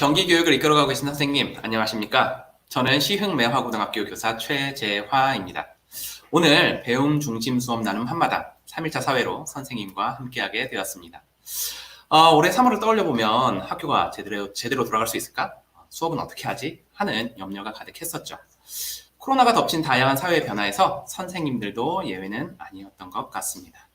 경기교육을 이끌어가고 계신 선생님, 안녕하십니까? 저는 시흥매화고등학교 교사 최재화입니다. 오늘 배움 중심 수업 나눔 한마당 3일차 사회로 선생님과 함께하게 되었습니다. 올해 3월을 떠올려보면 학교가 제대로 돌아갈 수 있을까? 수업은 어떻게 하지? 하는 염려가 가득했었죠. 코로나가 덮친 다양한 사회 변화에서 선생님들도 예외는 아니었던 것 같습니다.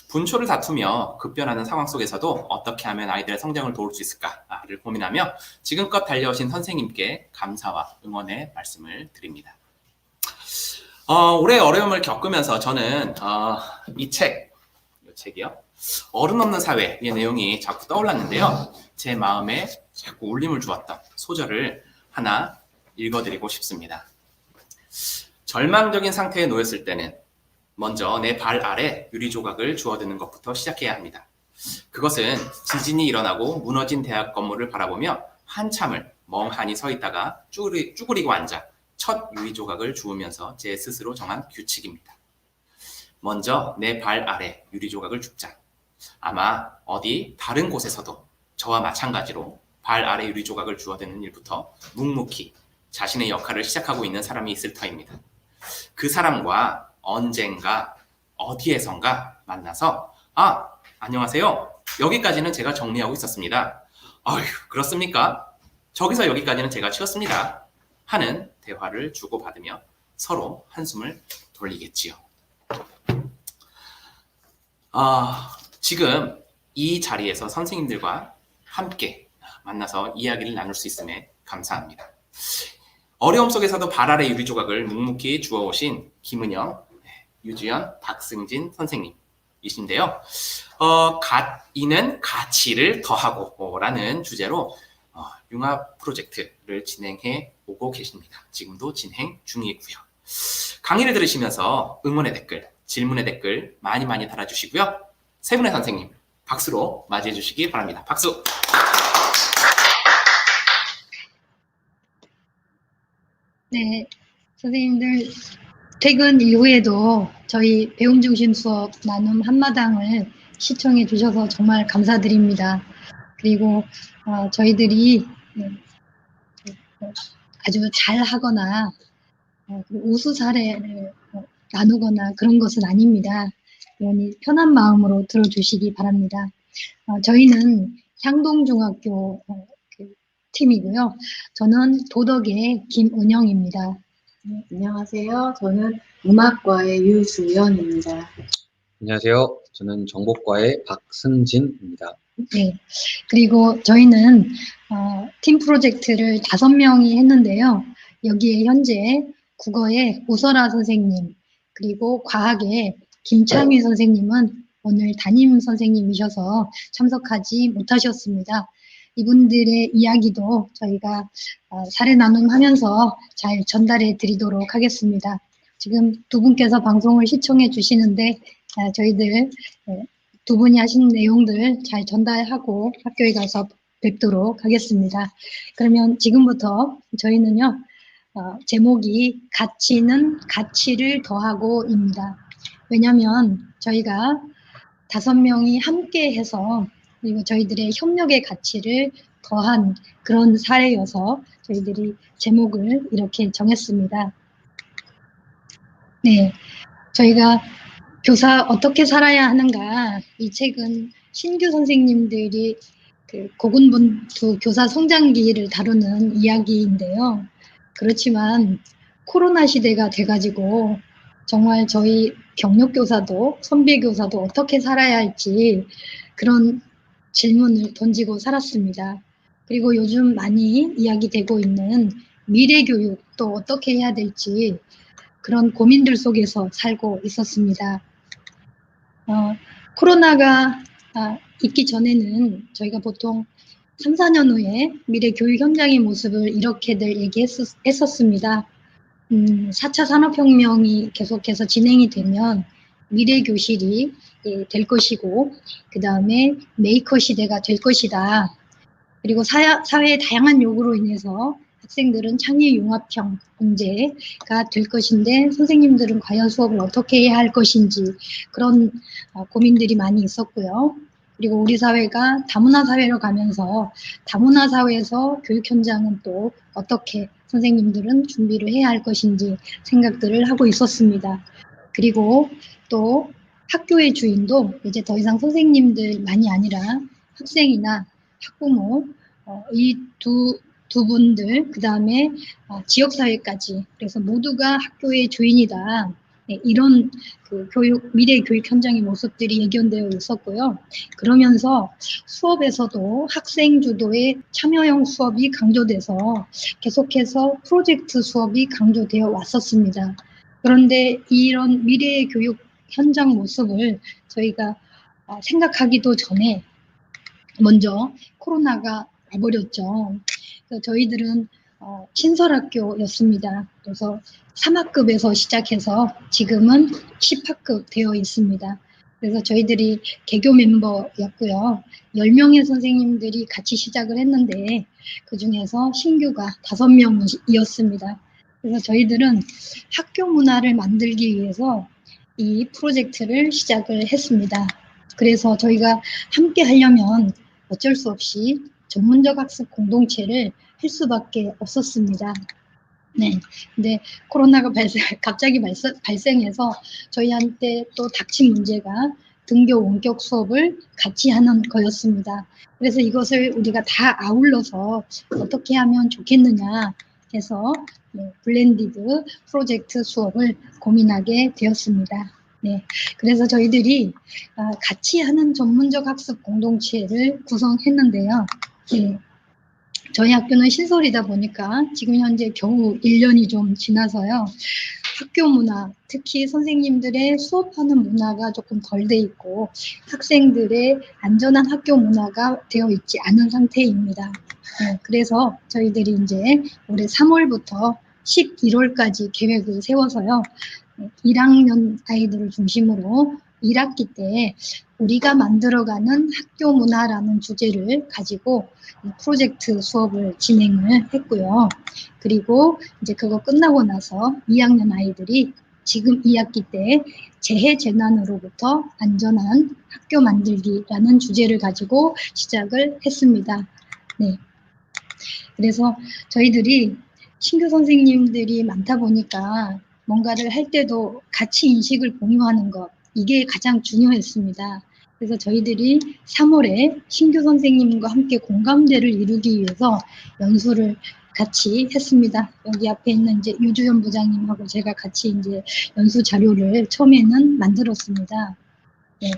분초를 다투며 급변하는 상황 속에서도 어떻게 하면 아이들의 성장을 도울 수 있을까를 고민하며 지금껏 달려오신 선생님께 감사와 응원의 말씀을 드립니다. 올해 어려움을 겪으면서 저는 이 책이요. 어른 없는 사회의 내용이 자꾸 떠올랐는데요. 제 마음에 자꾸 울림을 주었던 소절을 하나 읽어드리고 싶습니다. 절망적인 상태에 놓였을 때는 먼저 내 발 아래 유리조각을 주워드는 것부터 시작해야 합니다. 그것은 지진이 일어나고 무너진 대학 건물을 바라보며 한참을 멍하니 서 있다가 쭈그리고 앉아 첫 유리조각을 주우면서 제 스스로 정한 규칙입니다. 먼저 내 발 아래 유리조각을 줍자. 아마 어디 다른 곳에서도 저와 마찬가지로 발 아래 유리조각을 주워드는 일부터 묵묵히 자신의 역할을 시작하고 있는 사람이 있을 터입니다. 그 사람과 언젠가 어디에선가 만나서 안녕하세요. 여기까지는 제가 정리하고 있었습니다. 아휴, 그렇습니까? 저기서 여기까지는 제가 치웠습니다. 하는 대화를 주고받으며 서로 한숨을 돌리겠지요. 지금 이 자리에서 선생님들과 함께 만나서 이야기를 나눌 수 있음에 감사합니다. 어려움 속에서도 발 아래 유리조각을 묵묵히 주워오신 김은영, 유주연, 박승진 선생님이신데요. 이는 가치를 더하고 라는 주제로 융합 프로젝트를 진행해 오고 계십니다. 지금도 진행 중이고요. 강의를 들으시면서 응원의 댓글, 질문의 댓글 많이 달아주시고요. 세 분의 선생님 박수로 맞이해 주시기 바랍니다. 박수! 네, 선생님들 퇴근 이후에도 저희 배움 중심 수업 나눔 한마당을 시청해 주셔서 정말 감사드립니다. 그리고 저희들이 아주 잘하거나 우수 사례를 나누거나 그런 것은 아닙니다. 그러니 편한 마음으로 들어주시기 바랍니다. 저희는 향동중학교 팀이고요. 저는 도덕의 김은영입니다. 네, 안녕하세요. 저는 음악과의 유주연입니다. 안녕하세요. 저는 정보과의 박승진입니다. 네. 그리고 저희는 팀 프로젝트를 5명이 했는데요. 여기에 현재 국어의 오설아 선생님, 그리고 과학의 김창희 선생님은 오늘 담임 선생님이셔서 참석하지 못하셨습니다. 이분들의 이야기도 저희가 사례 나눔하면서 잘 전달해 드리도록 하겠습니다. 지금 두 분께서 방송을 시청해 주시는데 저희들 두 분이 하신 내용들 잘 전달하고 학교에 가서 뵙도록 하겠습니다. 그러면 지금부터 저희는요, 제목이 가치는 가치를 더하고입니다. 왜냐하면 저희가 5명이 함께 해서 그리고 저희들의 협력의 가치를 더한 그런 사례여서 저희들이 제목을 이렇게 정했습니다. 네, 저희가 교사 어떻게 살아야 하는가, 이 책은 신규 선생님들이 고군분투 교사 성장기를 다루는 이야기인데요. 그렇지만 코로나 시대가 돼가지고 정말 저희 경력교사도 선배교사도 어떻게 살아야 할지 그런 질문을 던지고 살았습니다. 그리고 요즘 많이 이야기되고 있는 미래교육도 어떻게 해야 될지 그런 고민들 속에서 살고 있었습니다. 코로나가 있기 전에는 저희가 보통 3, 4년 후에 미래 교육 현장의 모습을 이렇게들 얘기했었습니다. 4차 산업혁명이 계속해서 진행이 되면 미래 교실이 될 것이고, 그 다음에 메이커 시대가 될 것이다. 그리고 사회의 다양한 요구로 인해서 학생들은 창의융합형 문제가 될 것인데 선생님들은 과연 수업을 어떻게 해야 할 것인지 그런 고민들이 많이 있었고요. 그리고 우리 사회가 다문화 사회로 가면서 다문화 사회에서 교육 현장은 또 어떻게 선생님들은 준비를 해야 할 것인지 생각들을 하고 있었습니다. 그리고 또 학교의 주인도 이제 더 이상 선생님들만이 아니라 학생이나 학부모, 이 두 분들, 그 다음에 지역사회까지, 그래서 모두가 학교의 주인이다. 네, 이런 그 미래 교육 현장의 모습들이 예견되어 있었고요. 그러면서 수업에서도 학생 주도의 참여형 수업이 강조돼서 계속해서 프로젝트 수업이 강조되어 왔었습니다. 그런데 이런 미래의 교육 현장 모습을 저희가 생각하기도 전에 먼저 코로나가 와버렸죠. 그래서 저희들은 신설학교였습니다. 그래서 3학급에서 시작해서 지금은 10학급 되어 있습니다. 그래서 저희들이 개교 멤버였고요. 10명의 선생님들이 같이 시작을 했는데 그중에서 신규가 5명이었습니다. 그래서 저희들은 학교 문화를 만들기 위해서 이 프로젝트를 시작을 했습니다. 그래서 저희가 함께 하려면 어쩔 수 없이 전문적 학습 공동체를 할 수밖에 없었습니다. 네, 근데 코로나가 갑자기 발생해서 저희한테 또 닥친 문제가 등교 원격 수업을 같이 하는 거였습니다. 그래서 이것을 우리가 다 아울러서 어떻게 하면 좋겠느냐 해서 블렌디드 프로젝트 수업을 고민하게 되었습니다. 네, 그래서 저희들이 같이 하는 전문적 학습 공동체를 구성했는데요. 네, 저희 학교는 신설이다 보니까 지금 현재 겨우 1년이 좀 지나서요. 학교 문화, 특히 선생님들의 수업하는 문화가 조금 덜 돼 있고 학생들의 안전한 학교 문화가 되어 있지 않은 상태입니다. 네, 그래서 저희들이 이제 올해 3월부터 11월까지 계획을 세워서요. 1학년 아이들을 중심으로 1학기 때 우리가 만들어가는 학교 문화라는 주제를 가지고 프로젝트 수업을 진행을 했고요. 그리고 이제 그거 끝나고 나서 2학년 아이들이 지금 2학기 때 재해 재난으로부터 안전한 학교 만들기라는 주제를 가지고 시작을 했습니다. 네. 그래서 저희들이 신규 선생님들이 많다 보니까 뭔가를 할 때도 같이 인식을 공유하는 것, 이게 가장 중요했습니다. 그래서 저희들이 3월에 신규 선생님과 함께 공감대를 이루기 위해서 연수를 같이 했습니다. 여기 앞에 있는 이제 유주연 부장님하고 제가 같이 이제 연수 자료를 처음에는 만들었습니다. 네,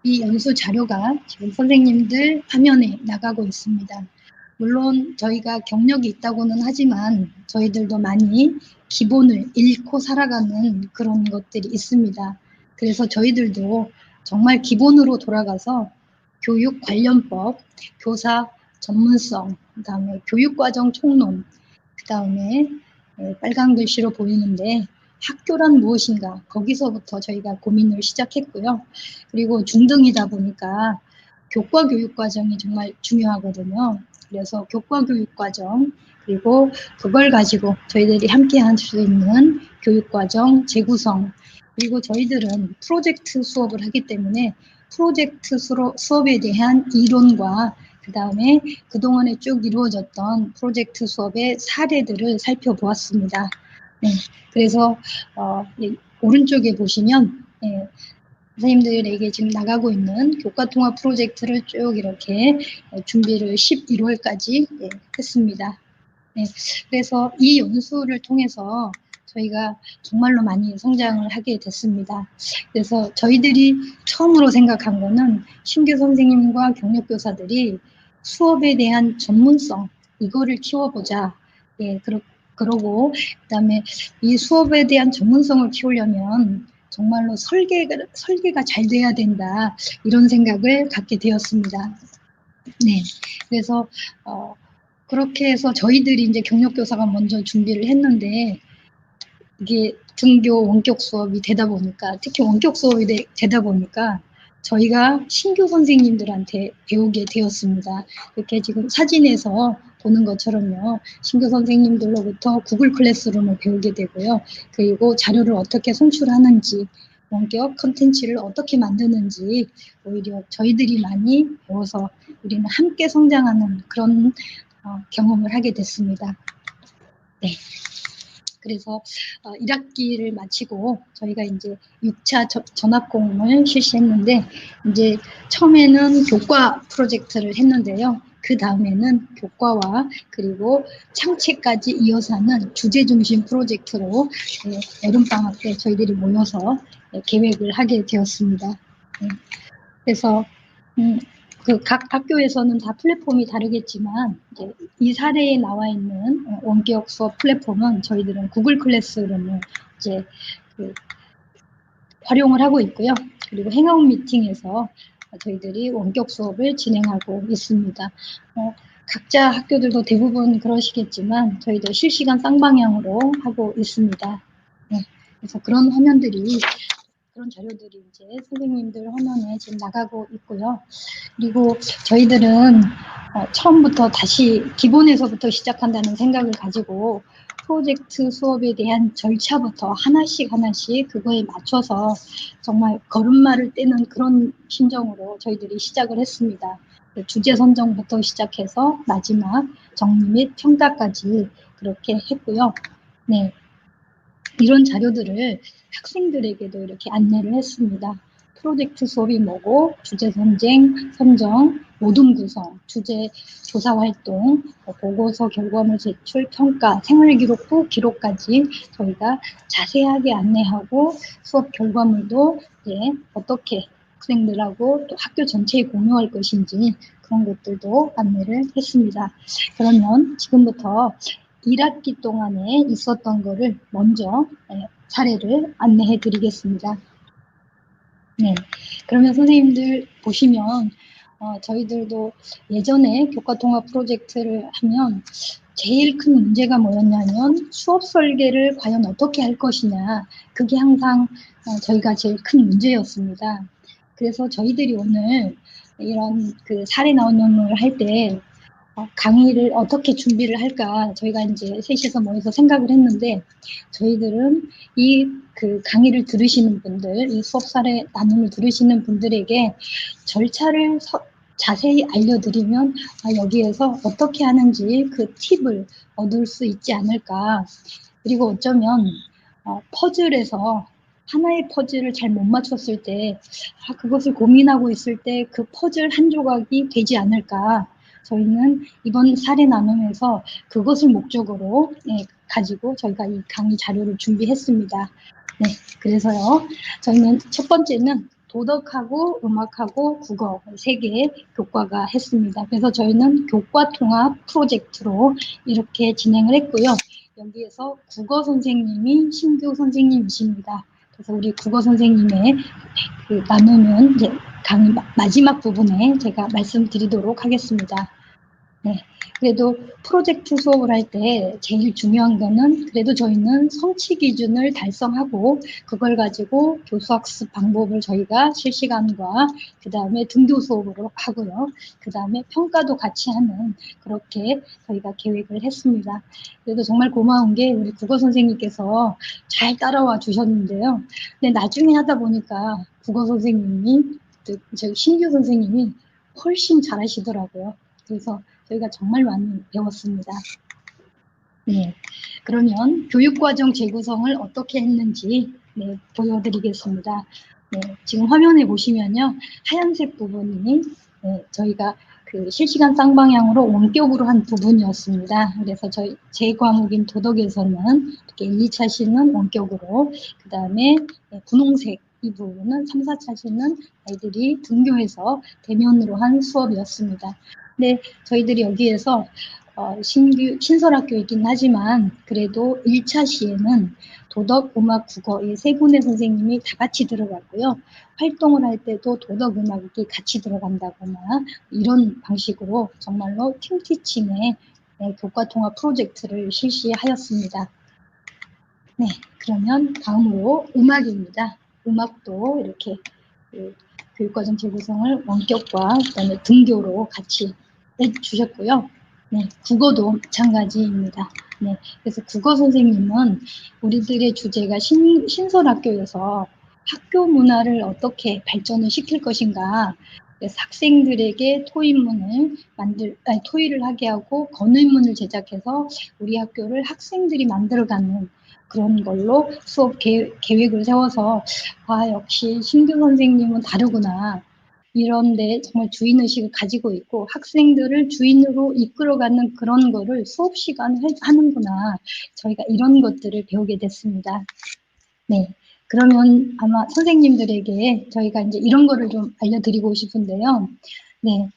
이 연수 자료가 지금 선생님들 화면에 나가고 있습니다. 물론 저희가 경력이 있다고는 하지만 저희들도 많이 기본을 잃고 살아가는 그런 것들이 있습니다. 그래서 저희들도 정말 기본으로 돌아가서 교육 관련법, 교사 전문성, 그다음에 교육과정 총론, 그다음에 빨간 글씨로 보이는데 학교란 무엇인가, 거기서부터 저희가 고민을 시작했고요. 그리고 중등이다 보니까 교과 교육 과정이 정말 중요하거든요. 그래서 교과 교육 과정, 그리고 그걸 가지고 저희들이 함께 할 수 있는 교육 과정 재구성, 그리고 저희들은 프로젝트 수업을 하기 때문에 프로젝트 수업에 대한 이론과 그 다음에 그동안에 쭉 이루어졌던 프로젝트 수업의 사례들을 살펴보았습니다. 네, 그래서 오른쪽에 보시면 선생님들에게 지금 나가고 있는 교과통합 프로젝트를 쭉 이렇게 준비를 11월까지 했습니다. 네, 그래서 이 연수를 통해서 저희가 정말로 많이 성장을 하게 됐습니다. 그래서 저희들이 처음으로 생각한 거는 신규 선생님과 경력교사들이 수업에 대한 전문성, 이거를 키워보자. 예, 그러고 그다음에 이 수업에 대한 전문성을 키우려면 정말로 설계가 잘 돼야 된다. 이런 생각을 갖게 되었습니다. 네, 그래서 그렇게 해서 저희들이 이제 경력교사가 먼저 준비를 했는데 이게 등교 원격 수업이 되다 보니까, 특히 원격 수업이 되다 보니까 저희가 신규 선생님들한테 배우게 되었습니다. 이렇게 지금 사진에서 보는 것처럼요. 신규 선생님들로부터 구글 클래스룸을 배우게 되고요. 그리고 자료를 어떻게 송출하는지, 원격 컨텐츠를 어떻게 만드는지 오히려 저희들이 많이 배워서 우리는 함께 성장하는 그런 경험을 하게 됐습니다. 네. 그래서 1학기를 마치고 저희가 이제 6차 전학공을 실시했는데 이제 처음에는 교과 프로젝트를 했는데요. 그 다음에는 교과와 그리고 창체까지 이어서 하는 주제 중심 프로젝트로 여름방학 때 저희들이 모여서 계획을 하게 되었습니다. 그래서 그 각 학교에서는 다 플랫폼이 다르겠지만 이제 이 사례에 나와 있는 원격 수업 플랫폼은 저희들은 구글 클래스룸을 이제 활용을 하고 있고요. 그리고 행아웃 미팅에서 저희들이 원격 수업을 진행하고 있습니다. 각자 학교들도 대부분 그러시겠지만 저희도 실시간 쌍방향으로 하고 있습니다. 네, 그래서 그런 화면들이 그런 자료들이 이제 선생님들 화면에 지금 나가고 있고요. 그리고 저희들은 처음부터 다시 기본에서부터 시작한다는 생각을 가지고 프로젝트 수업에 대한 절차부터 하나씩 그거에 맞춰서 정말 걸음마를 떼는 그런 심정으로 저희들이 시작을 했습니다. 주제 선정부터 시작해서 마지막 정리 및 평가까지 그렇게 했고요. 네. 이런 자료들을 학생들에게도 이렇게 안내를 했습니다. 프로젝트 수업이 뭐고, 주제 선정, 모둠 구성, 주제 조사 활동, 보고서 결과물 제출, 평가, 생활기록부 기록까지 저희가 자세하게 안내하고 수업 결과물도 어떻게 학생들하고 또 학교 전체에 공유할 것인지 그런 것들도 안내를 했습니다. 그러면 지금부터 1학기 동안에 있었던 거를 먼저 사례를 안내해 드리겠습니다. 네, 그러면 선생님들 보시면 저희들도 예전에 교과통합 프로젝트를 하면 제일 큰 문제가 뭐였냐면 수업 설계를 과연 어떻게 할 것이냐, 그게 항상 저희가 제일 큰 문제였습니다. 그래서 저희들이 오늘 이런 그 사례 나온 연구를 할 때 강의를 어떻게 준비를 할까 저희가 이제 셋이서 모여서 생각을 했는데 저희들은 이 그 강의를 들으시는 분들, 이 수업 사례 나눔을 들으시는 분들에게 절차를 자세히 알려드리면 여기에서 어떻게 하는지 그 팁을 얻을 수 있지 않을까. 그리고 어쩌면 퍼즐에서 하나의 퍼즐을 잘 못 맞췄을 때 그것을 고민하고 있을 때 그 퍼즐 한 조각이 되지 않을까. 저희는 이번 사례 나눔에서 그것을 목적으로 가지고 저희가 이 강의 자료를 준비했습니다. 네, 그래서요. 저희는 첫 번째는 도덕하고 음악하고 국어 3개 교과가 했습니다. 그래서 저희는 교과 통합 프로젝트로 이렇게 진행을 했고요. 여기에서 국어 선생님이 신규 선생님이십니다. 그래서 우리 국어 선생님의 그 나누면 이제 강의 마지막 부분에 제가 말씀드리도록 하겠습니다. 네, 그래도 프로젝트 수업을 할 때 제일 중요한 거는 그래도 저희는 성취 기준을 달성하고 그걸 가지고 교수학습 방법을 저희가 실시간과 그 다음에 등교 수업으로 하고요. 그 다음에 평가도 같이 하는 그렇게 저희가 계획을 했습니다. 그래도 정말 고마운 게 우리 국어 선생님께서 잘 따라와 주셨는데요. 근데 나중에 하다 보니까 국어 선생님이 저희 신규 선생님이 훨씬 잘하시더라고요. 그래서 저희가 정말 많이 배웠습니다. 네, 그러면 교육과정 재구성을 어떻게 했는지 보여드리겠습니다. 네, 지금 화면에 보시면요. 하얀색 부분이 저희가 그 실시간 쌍방향으로 원격으로 한 부분이었습니다. 그래서 제 과목인 도덕에서는 이렇게 1, 2차 시는 원격으로, 그 다음에 분홍색 이 부분은 3, 4차 시는 아이들이 등교해서 대면으로 한 수업이었습니다. 네, 저희들이 여기에서 신설학교이긴 하지만 그래도 1차 시에는 도덕, 음악, 국어 이 3분의 선생님이 다 같이 들어갔고요. 활동을 할 때도 도덕, 음악이 같이 들어간다거나 이런 방식으로 정말로 팀티칭의 교과 통합 프로젝트를 실시하였습니다. 네, 그러면 다음으로 음악입니다. 음악도 이렇게 교육과정 재구성을 원격과 그다음에 등교로 같이 해주셨고요. 네, 국어도 마찬가지입니다. 네, 그래서 국어 선생님은 우리들의 주제가 신설학교여서 학교 문화를 어떻게 발전을 시킬 것인가. 그래서 학생들에게 토의를 하게 하고 건의문을 제작해서 우리 학교를 학생들이 만들어가는 그런 걸로 수업 계획을 세워서 역시 신규 선생님은 다르구나. 이런데 정말 주인의식을 가지고 있고 학생들을 주인으로 이끌어가는 그런 거를 수업 시간에 하는구나. 저희가 이런 것들을 배우게 됐습니다. 네. 그러면 아마 선생님들에게 저희가 이제 이런 거를 좀 알려드리고 싶은데요. 네.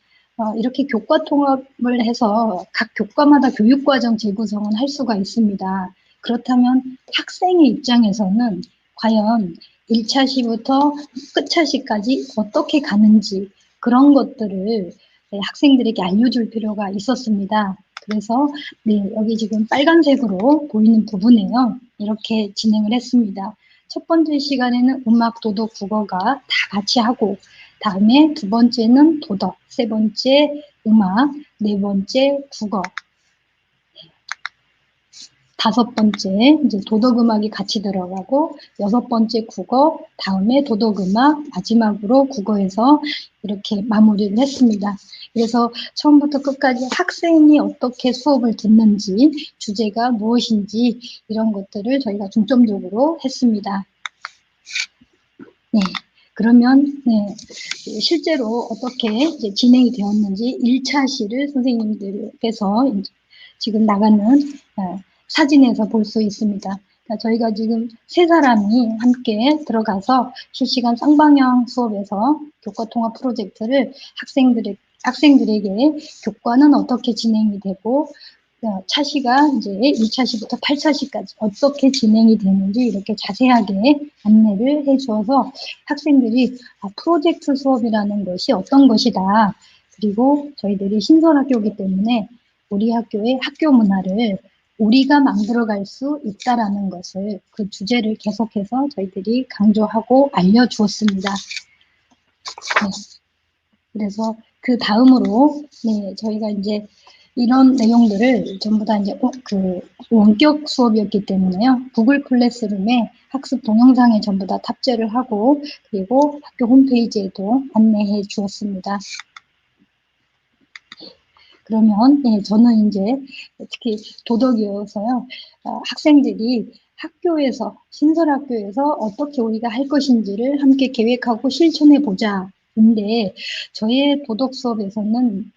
이렇게 교과 통합을 해서 각 교과마다 교육과정 재구성은 할 수가 있습니다. 그렇다면 학생의 입장에서는 과연 1차 시부터 끝차 시까지 어떻게 가는지 그런 것들을 학생들에게 알려줄 필요가 있었습니다. 그래서 네, 여기 지금 빨간색으로 보이는 부분에요. 이렇게 진행을 했습니다. 첫 번째 시간에는 음악, 도덕, 국어가 다 같이 하고 다음에 두 번째는 도덕, 세 번째 음악, 네 번째 국어, 다섯 번째 이제 도덕음악이 같이 들어가고 여섯 번째 국어, 다음에 도덕음악, 마지막으로 국어에서 이렇게 마무리를 했습니다. 그래서 처음부터 끝까지 학생이 어떻게 수업을 듣는지, 주제가 무엇인지 이런 것들을 저희가 중점적으로 했습니다. 네. 그러면 네, 실제로 어떻게 이제 진행이 되었는지 1차 시를 선생님들께서 지금 나가는 사진에서 볼 수 있습니다. 그러니까 저희가 지금 세 사람이 함께 들어가서 실시간 쌍방향 수업에서 교과통합 프로젝트를 학생들에게 교과는 어떻게 진행이 되고 차시가 이제 2차 시부터 8차 시까지 어떻게 진행이 되는지 이렇게 자세하게 안내를 해주어서 학생들이 프로젝트 수업이라는 것이 어떤 것이다. 그리고 저희들이 신설학교이기 때문에 우리 학교의 학교 문화를 우리가 만들어갈 수 있다라는 것을 그 주제를 계속해서 저희들이 강조하고 알려주었습니다. 네. 그래서 그 다음으로 네, 저희가 이제 이런 내용들을 전부 다 이제 그 원격 수업이었기 때문에요. 구글 클래스룸에 학습 동영상에 전부 다 탑재를 하고 그리고 학교 홈페이지에도 안내해 주었습니다. 그러면 네, 저는 이제 특히 도덕이어서요. 학생들이 학교에서 신설학교에서 어떻게 우리가 할 것인지를 함께 계획하고 실천해 보자. 근데 저의 도덕 수업에서는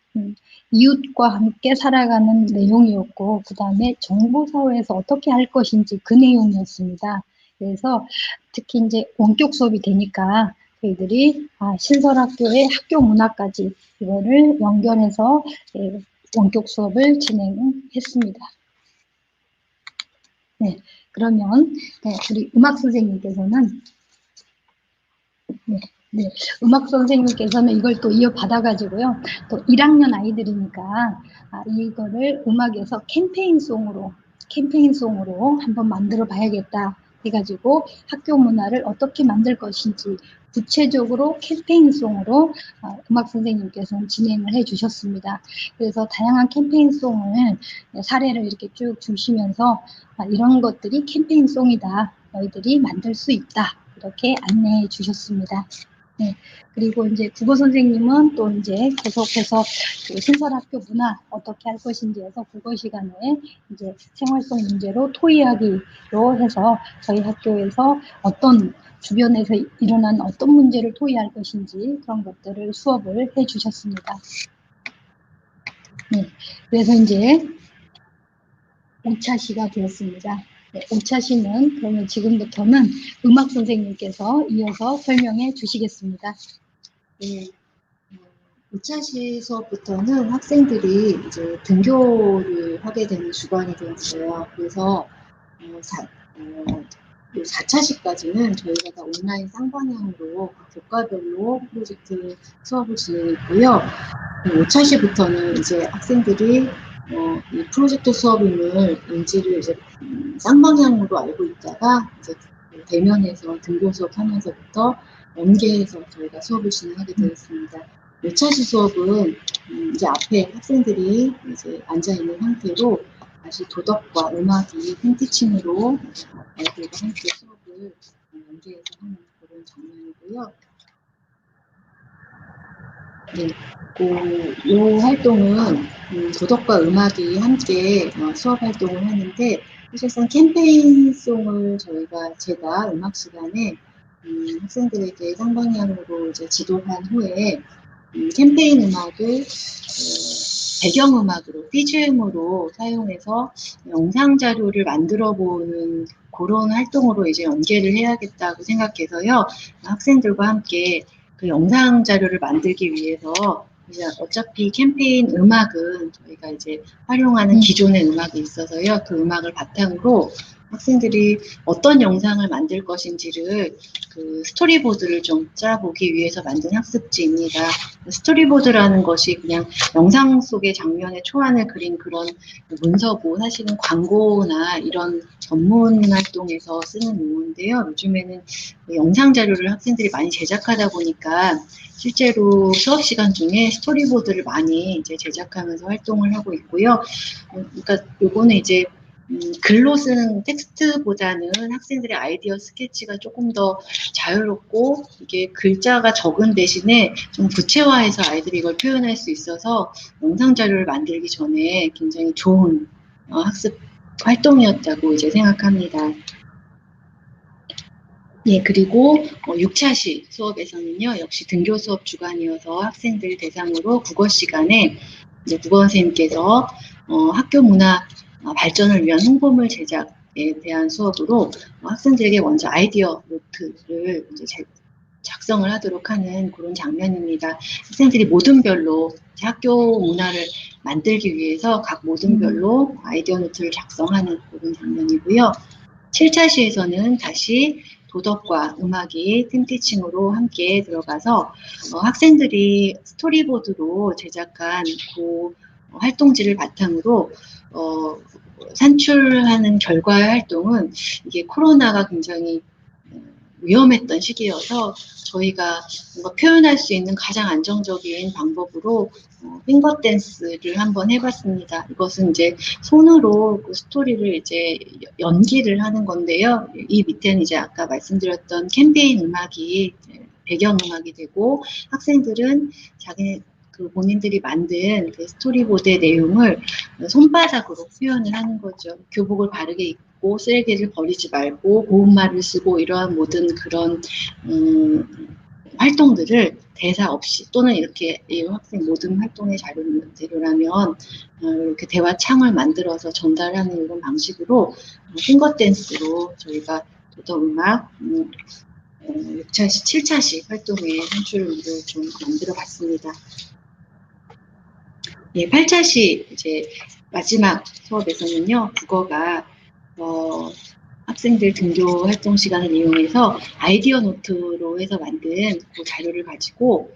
이웃과 함께 살아가는 내용이었고 그 다음에 정보사회에서 어떻게 할 것인지 그 내용이었습니다. 그래서 특히 이제 원격 수업이 되니까 저희들이 신설학교의 학교 문화까지 이거를 연결해서 원격 수업을 진행했습니다. 네, 그러면 우리 음악 선생님께서는 음악 선생님께서는 이걸 또 이어받아가지고요. 또 1학년 아이들이니까 이거를 음악에서 캠페인송으로 한번 만들어 봐야겠다 해가지고 학교 문화를 어떻게 만들 것인지 구체적으로 캠페인송으로 음악 선생님께서는 진행을 해 주셨습니다. 그래서 다양한 캠페인송을 사례를 이렇게 쭉 주시면서 이런 것들이 캠페인송이다. 너희들이 만들 수 있다. 이렇게 안내해 주셨습니다. 네. 그리고 이제 국어 선생님은 또 이제 계속해서 그 신설학교 문화 어떻게 할 것인지에서 국어 시간에 이제 생활성 문제로 토의하기로 해서 저희 학교에서 어떤 주변에서 일어난 어떤 문제를 토의할 것인지 그런 것들을 수업을 해 주셨습니다. 네. 그래서 이제 5차 시가 되었습니다. 네, 5차 시는 그러면 지금부터는 음악 선생님께서 이어서 설명해 주시겠습니다. 네. 2차시 수업부터는 학생들이 이제 등교를 하게 되는 주관이 되었어요. 그래서 4차시까지는 저희가 다 온라인 쌍방향으로 교과별로 프로젝트 수업을 진행했고요. 5차시부터는 이제 학생들이 이 프로젝트 수업임을 인지를 이제 쌍방향으로 알고 있다가 이제 대면에서 등교 수업하면서부터 연계해서 저희가 수업을 진행하게 되었습니다. 5차시 수업은 이제 앞에 학생들이 이제 앉아 있는 상태로 다시 도덕과 음악이 홈티칭으로 아이들과 함께 수업을 연계해서 하는 그런 그런 장면이고요. 네, 이 활동은 도덕과 음악이 함께 수업 활동을 하는데, 사실상 캠페인송을 제가 음악 시간에 학생들에게 쌍방향으로 이제 지도한 후에 캠페인 음악을 배경음악으로, BGM으로 사용해서 영상 자료를 만들어 보는 그런 활동으로 이제 연계를 해야겠다고 생각해서요. 학생들과 함께 그 영상 자료를 만들기 위해서 이제 어차피 캠페인 음악은 저희가 이제 활용하는 기존의 음악이 있어서요. 그 음악을 바탕으로 학생들이 어떤 영상을 만들 것인지를 그 스토리보드를 좀 짜보기 위해서 만든 학습지입니다. 스토리보드라는 것이 그냥 영상 속의 장면의 초안을 그린 그런 문서고, 사실은 광고나 이런 전문 활동에서 쓰는 용어인데요. 요즘에는 영상 자료를 학생들이 많이 제작하다 보니까 실제로 수업 시간 중에 스토리보드를 많이 이제 제작하면서 활동을 하고 있고요. 그러니까 요거는 이제 글로 쓰는 텍스트보다는 학생들의 아이디어 스케치가 조금 더 자유롭고, 이게 글자가 적은 대신에 좀 구체화해서 아이들이 이걸 표현할 수 있어서 영상 자료를 만들기 전에 굉장히 좋은 학습 활동이었다고 이제 생각합니다. 예, 그리고 6차시 수업에서는요, 역시 등교 수업 주간이어서 학생들 대상으로 국어 시간에 이제 국어 선생님께서 학교 문화 발전을 위한 홍보물 제작에 대한 수업으로 학생들에게 먼저 아이디어 노트를 이제 작성을 하도록 하는 그런 장면입니다. 학생들이 모둠별로 학교 문화를 만들기 위해서 각 모둠별로 아이디어 노트를 작성하는 그런 장면이고요. 7차시에서는 다시 도덕과 음악이 팀티칭으로 함께 들어가서 학생들이 스토리보드로 제작한 그 활동지를 바탕으로 산출하는 결과의 활동은, 이게 코로나가 굉장히 위험했던 시기여서 저희가 뭔가 표현할 수 있는 가장 안정적인 방법으로 핑거 댄스를 한번 해봤습니다. 이것은 이제 손으로 그 스토리를 이제 연기를 하는 건데요. 이 밑에는 이제 아까 말씀드렸던 캠페인 음악이 배경 음악이 되고, 학생들은 본인들이 만든 그 스토리보드의 내용을 손바닥으로 표현을 하는 거죠. 교복을 바르게 입고 쓰레기를 버리지 말고 고운말을 쓰고, 이러한 모든 그런 활동들을 대사 없이, 또는 이렇게 이 학생 모든 활동의 자료라면 이렇게 대화 창을 만들어서 전달하는 이런 방식으로 핑거 댄스로 저희가 도덕음악 6차시, 7차시 활동의 산출을 좀 만들어 봤습니다. 예, 8차시 이제 마지막 수업에서는요, 국어가 학생들 등교 활동 시간을 이용해서 아이디어 노트로 해서 만든 그 자료를 가지고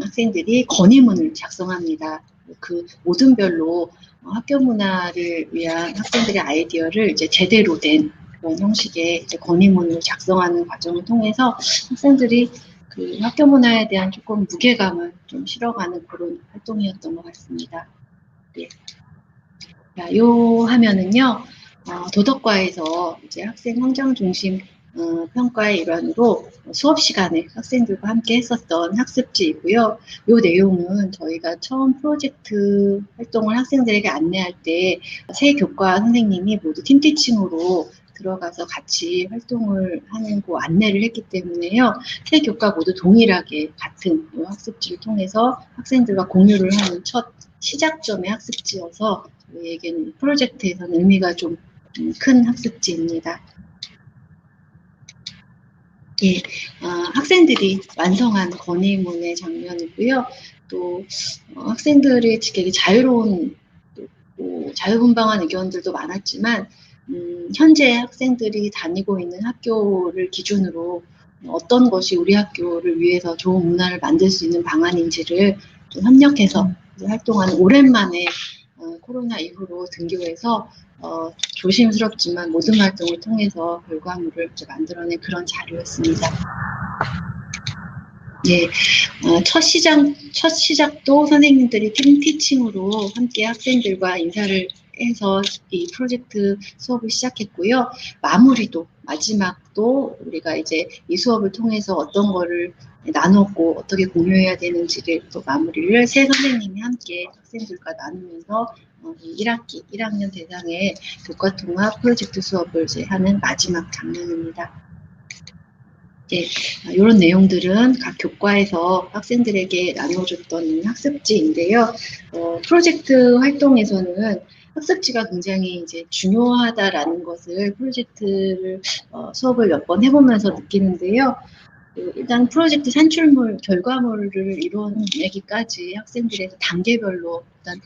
학생들이 건의문을 작성합니다. 그 모둠별로 학교 문화를 위한 학생들의 아이디어를 이제 제대로 된 그런 형식의 이제 건의문을 작성하는 과정을 통해서 학생들이 그 학교 문화에 대한 조금 무게감을 좀 실어가는 그런 활동이었던 것 같습니다. 네. 자, 요 하면은요, 도덕과에서 이제 학생 성장 중심 평가의 일환으로 수업 시간에 학생들과 함께 했었던 학습지이고요. 요 내용은 저희가 처음 프로젝트 활동을 학생들에게 안내할 때 세 교과 선생님이 모두 팀티칭으로 들어가서 같이 활동을 하는 그 안내를 했기 때문에요. 세 교과 모두 동일하게 같은 이 학습지를 통해서 학생들과 공유를 하는 첫 시작점의 학습지여서 저희에게는 프로젝트에서는 의미가 좀 큰 학습지입니다. 예, 학생들이 완성한 건의문의 장면이고요. 또 학생들의 되게 자유로운, 자유분방한 의견들도 많았지만 현재 학생들이 다니고 있는 학교를 기준으로 어떤 것이 우리 학교를 위해서 좋은 문화를 만들 수 있는 방안인지를 좀 협력해서 활동하는, 오랜만에 코로나 이후로 등교해서 조심스럽지만 모든 활동을 통해서 결과물을 만들어낸 그런 자료였습니다. 예, 첫 시작도 선생님들이 팀티칭으로 함께 학생들과 인사를 해서 이 프로젝트 수업을 시작했고요. 마무리도 마지막도 우리가 이제 이 수업을 통해서 어떤 거를 나눴고 어떻게 공유해야 되는지를 또 마무리를 세 선생님이 함께 학생들과 나누면서 1학기, 1학년 대상의 교과통합 프로젝트 수업을 이제 하는 마지막 장면입니다. 예, 이런 내용들은 각 교과에서 학생들에게 나눠줬던 학습지인데요. 프로젝트 활동에서는 학습지가 굉장히 이제 중요하다라는 것을 프로젝트를 수업을 몇 번 해보면서 느끼는데요. 일단 프로젝트 산출물, 결과물을 이뤄내기까지 학생들의 단계별로 일단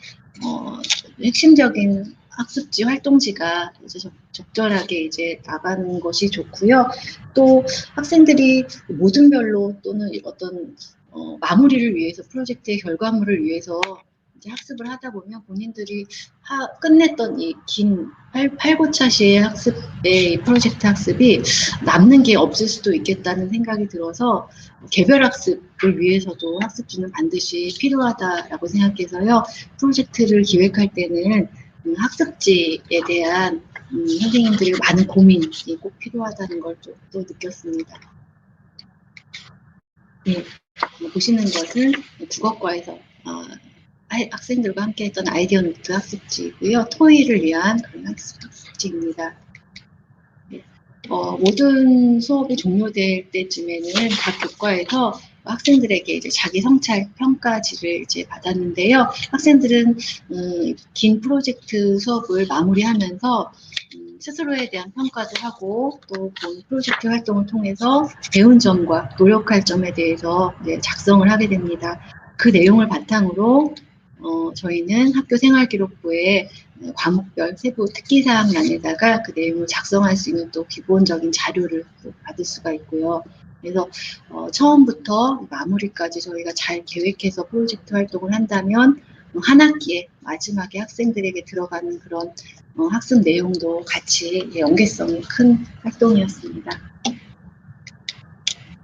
핵심적인 학습지, 활동지가 이제 적절하게 이제 나가는 것이 좋고요. 또 학생들이 모든별로 또는 어떤 마무리를 위해서 프로젝트의 결과물을 위해서 이제 학습을 하다 보면 본인들이 끝냈던 이 긴 팔고차시의 학습의 프로젝트 학습이 남는 게 없을 수도 있겠다는 생각이 들어서 개별 학습을 위해서도 학습지는 반드시 필요하다라고 생각해서요. 프로젝트를 기획할 때는 학습지에 대한 선생님들의 많은 고민이 꼭 필요하다는 걸 또 느꼈습니다. 네, 보시는 것은 국어과에서 학생들과 함께 했던 아이디어 노트 학습지이고요. 토의를 위한 그런 학습지입니다. 네. 모든 수업이 종료될 때쯤에는 각 교과에서 학생들에게 이제 자기 성찰 평가지를 이제 받았는데요. 학생들은 긴 프로젝트 수업을 마무리하면서 스스로에 대한 평가도 하고 또 본 프로젝트 활동을 통해서 배운 점과 노력할 점에 대해서 작성을 하게 됩니다. 그 내용을 바탕으로 저희는 학교 생활기록부에 과목별 세부 특기사항란에다가 그 내용을 작성할 수 있는 또 기본적인 자료를 또 받을 수가 있고요. 그래서 처음부터 마무리까지 저희가 잘 계획해서 프로젝트 활동을 한다면 한 학기에 마지막에 학생들에게 들어가는 그런 학습 내용도 같이 연계성이 큰 활동이었습니다.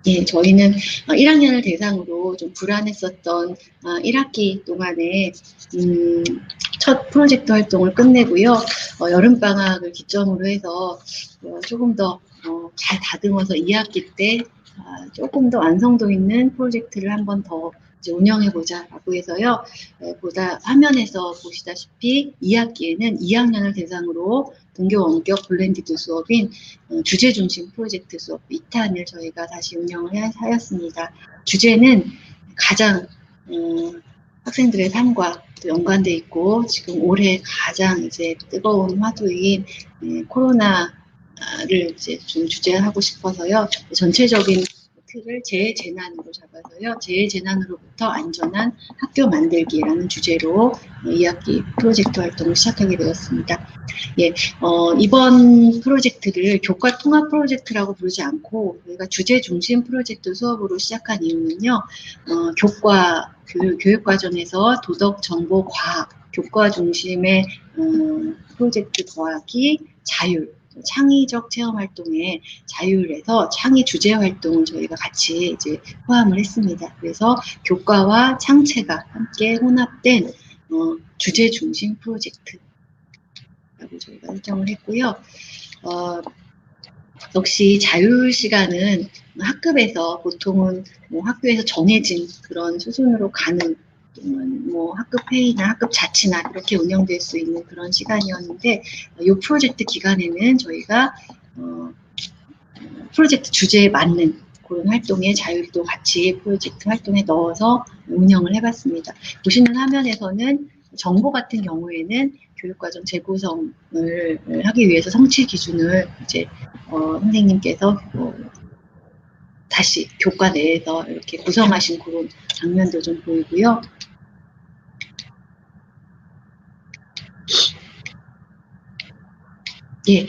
예, 저희는 1학년을 대상으로 좀 불안했었던 1학기 동안에 첫 프로젝트 활동을 끝내고요. 여름방학을 기점으로 해서 조금 더 잘 다듬어서 2학기 때 조금 더 완성도 있는 프로젝트를 한 번 더 운영해보자 라고 해서요. 보다 화면에서 보시다시피 2학기에는 2학년을 대상으로 등교 원격 블렌디드 수업인 주제 중심 프로젝트 수업 2탄을 저희가 다시 운영을 하였습니다. 주제는 가장 학생들의 삶과 또 연관돼 있고 지금 올해 가장 이제 뜨거운 화두인 코로나를 이제 좀 주제하고 싶어서요. 전체적인 틀을 재해재난으로 잡아서요. 재해재난으로부터 안전한 학교 만들기라는 주제로 2학기 프로젝트 활동을 시작하게 되었습니다. 예, 이번 프로젝트를 교과 통합 프로젝트라고 부르지 않고 저희가 주제 중심 프로젝트 수업으로 시작한 이유는요. 교육 과정에서 도덕, 정보, 과학, 교과 중심의 프로젝트 더하기 자율, 창의적 체험 활동에 자율에서 창의 주제 활동을 저희가 같이 이제 포함을 했습니다. 그래서 교과와 창체가 함께 혼합된 주제 중심 프로젝트라고 저희가 설정을 했고요. 역시 자율 시간은 학급에서 보통은 학교에서 정해진 그런 수준으로 가는 뭐 학급 회의나 학급 자치나 이렇게 운영될 수 있는 그런 시간이었는데 이 프로젝트 기간에는 저희가 프로젝트 주제에 맞는 그런 활동에 자율도 같이 프로젝트 활동에 넣어서 운영을 해봤습니다. 보시는 화면에서는 정보 같은 경우에는 교육과정 재구성을 하기 위해서 성취 기준을 이제 선생님께서 다시 교과 내에서 이렇게 구성하신 그런 장면도 좀 보이고요. 예,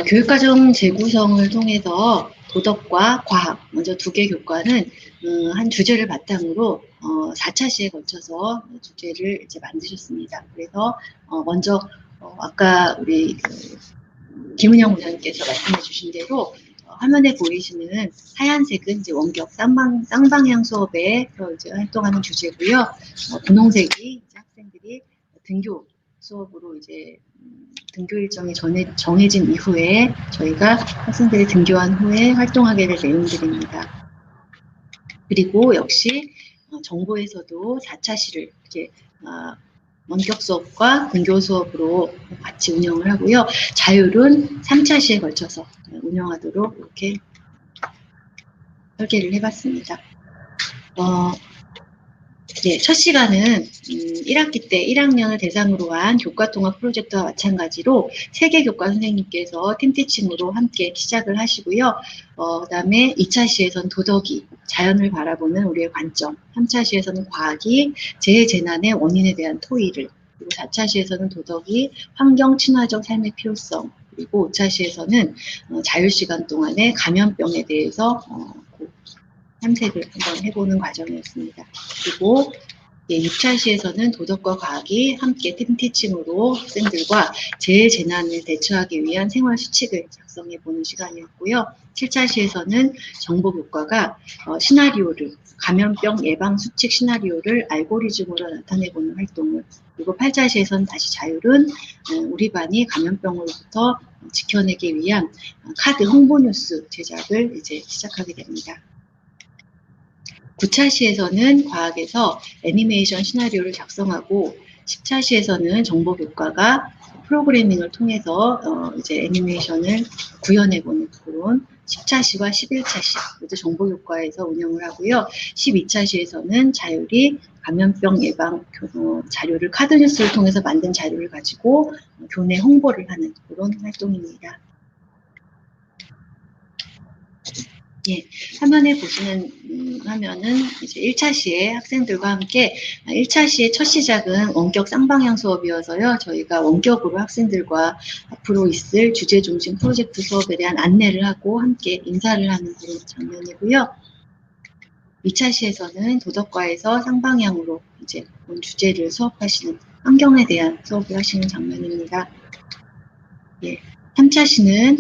교육과정 재구성을 통해서 도덕과 과학, 먼저 두 개 교과는 한 주제를 바탕으로 4차 시에 걸쳐서 주제를 이제 만드셨습니다. 그래서 먼저 아까 우리 김은영 부장님께서 말씀해 주신 대로 화면에 보이시는 하얀색은 이제 원격 쌍방향 수업에서 이제 활동하는 주제고요. 분홍색이 이제 학생들이 등교 수업으로 이제 등교 일정이 정해진 이후에 저희가 학생들이 등교한 후에 활동하게 될 내용들입니다. 그리고 역시 정보에서도 4차시를 이렇게 원격 수업과 등교 수업으로 같이 운영을 하고요. 자율은 3차시에 걸쳐서 운영하도록 이렇게 설계를 해봤습니다. 네, 첫 시간은 1학기 때 1학년을 대상으로 한 교과통합 프로젝트와 마찬가지로 3개 교과 선생님께서 팀티칭으로 함께 시작을 하시고요. 그다음에 2차 시에서는 도덕이, 자연을 바라보는 우리의 관점, 3차 시에서는 과학이, 재해 재난의 원인에 대한 토의를, 그리고 4차 시에서는 도덕이, 환경 친화적 삶의 필요성, 그리고 5차 시에서는 자율시간 동안에 감염병에 대해서 탐색을 한번 해보는 과정이었습니다. 그리고 6차 시에서는 도덕과 과학이 함께 팀티칭으로 학생들과 재해재난을 대처하기 위한 생활 수칙을 작성해보는 시간이었고요. 7차 시에서는 정보교과가 시나리오를, 감염병 예방 수칙 시나리오를 알고리즘으로 나타내보는 활동을, 그리고 8차 시에서는 다시 자율은 우리 반이 감염병으로부터 지켜내기 위한 카드 홍보 뉴스 제작을 이제 시작하게 됩니다. 9차 시에서는 과학에서 애니메이션 시나리오를 작성하고 10차 시에서는 정보교과가 프로그래밍을 통해서 이제 애니메이션을 구현해보는 그런 10차 시와 11차 시 모두 정보교과에서 운영을 하고요. 12차 시에서는 자율이 감염병 예방 자료를 카드 뉴스를 통해서 만든 자료를 가지고 교내 홍보를 하는 그런 활동입니다. 예, 화면에 보시는 화면은 이제 1차 시에 학생들과 함께 1차 시의 첫 시작은 원격 쌍방향 수업이어서요. 저희가 원격으로 학생들과 앞으로 있을 주제 중심 프로젝트 수업에 대한 안내를 하고 함께 인사를 하는 그런 장면이고요. 2차 시에서는 도덕과에서 쌍방향으로 이제 본 주제를 수업하시는 환경에 대한 수업을 하시는 장면입니다. 예, 3차 시는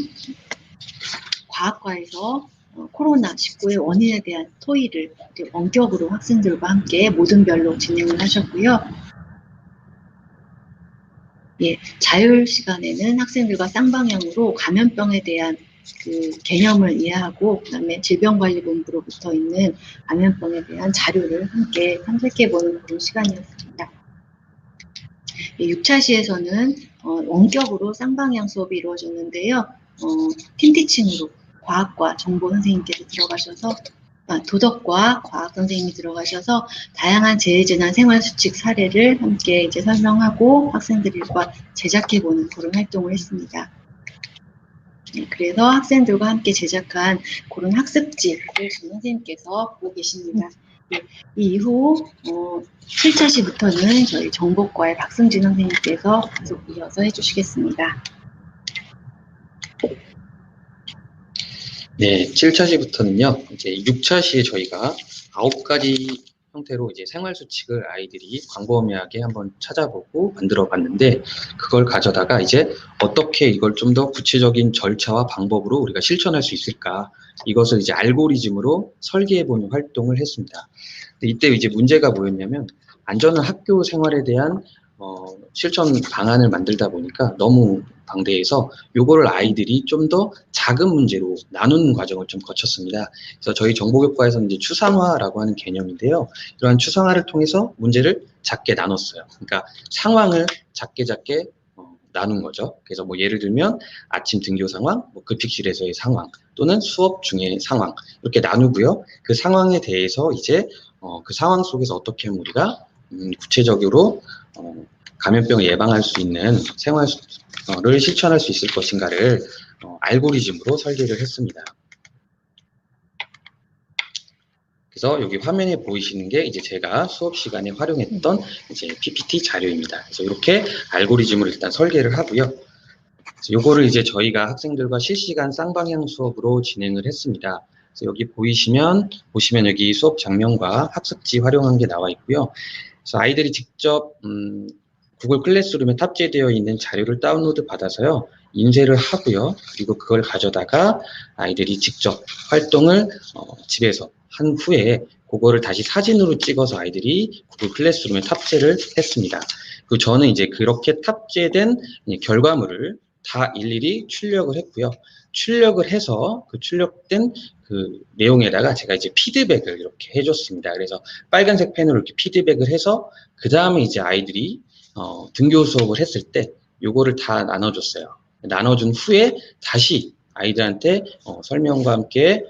과학과에서 코로나19의 원인에 대한 토의를 원격으로 학생들과 함께 모든 별로 진행을 하셨고요. 예, 자율 시간에는 학생들과 쌍방향으로 감염병에 대한 그 개념을 이해하고 그다음에 질병관리본부로부터 있는 감염병에 대한 자료를 함께 탐색해보는 그런 시간이었습니다. 예, 6차 시에서는 원격으로 쌍방향 수업이 이루어졌는데요. 팀티칭으로 과학과 정보 선생님께서 들어가셔서 도덕과 과학 선생님이 들어가셔서 다양한 재해재난 생활수칙 사례를 함께 이제 설명하고 학생들과 제작해보는 그런 활동을 했습니다. 네, 그래서 학생들과 함께 제작한 그런 학습지를 전 선생님께서 보고 계십니다. 네, 이 이후 7차 시부터는 저희 정보과의 박승진 선생님께서 계속 이어서 해주시겠습니다. 네, 7차 시부터는요, 이제 6차 시에 저희가 9가지 형태로 이제 생활 수칙을 아이들이 광범위하게 한번 찾아보고 만들어 봤는데, 그걸 가져다가 이제 어떻게 이걸 좀 더 구체적인 절차와 방법으로 우리가 실천할 수 있을까, 이것을 이제 알고리즘으로 설계해 보는 활동을 했습니다. 근데 이때 이제 문제가 뭐였냐면, 안전한 학교 생활에 대한 실천 방안을 만들다 보니까 너무 방대해서 요거를 아이들이 좀 더 작은 문제로 나누는 과정을 좀 거쳤습니다. 그래서 저희 정보교과에서는 이제 추상화라고 하는 개념인데요. 이러한 추상화를 통해서 문제를 작게 나눴어요. 그러니까 상황을 작게 나눈 거죠. 그래서 뭐 예를 들면 아침 등교 상황, 뭐 급식실에서의 상황, 또는 수업 중의 상황, 이렇게 나누고요. 그 상황에 대해서 이제 그 상황 속에서 어떻게 하면 우리가 구체적으로 감염병을 예방할 수 있는 생활을 실천할 수 있을 것인가를 알고리즘으로 설계를 했습니다. 그래서 여기 화면에 보이시는 게 이제 제가 수업 시간에 활용했던 이제 PPT 자료입니다. 그래서 이렇게 알고리즘을 일단 설계를 하고요. 그래서 요거를 이제 저희가 학생들과 실시간 쌍방향 수업으로 진행을 했습니다. 그래서 여기 보시면 여기 수업 장면과 학습지 활용한 게 나와 있고요. 그래서 아이들이 직접 구글 클래스룸에 탑재되어 있는 자료를 다운로드 받아서요, 인쇄를 하고요. 그리고 그걸 가져다가 아이들이 직접 활동을 집에서 한 후에 그거를 다시 사진으로 찍어서 아이들이 구글 클래스룸에 탑재를 했습니다. 그리고 저는 이제 그렇게 탑재된 결과물을 다 일일이 출력을 했고요. 출력을 해서 그 출력된 그 내용에다가 제가 이제 피드백을 이렇게 해줬습니다. 그래서 빨간색 펜으로 이렇게 피드백을 해서 그 다음에 이제 아이들이 등교 수업을 했을 때 요거를 다 나눠줬어요. 나눠준 후에 다시 아이들한테 설명과 함께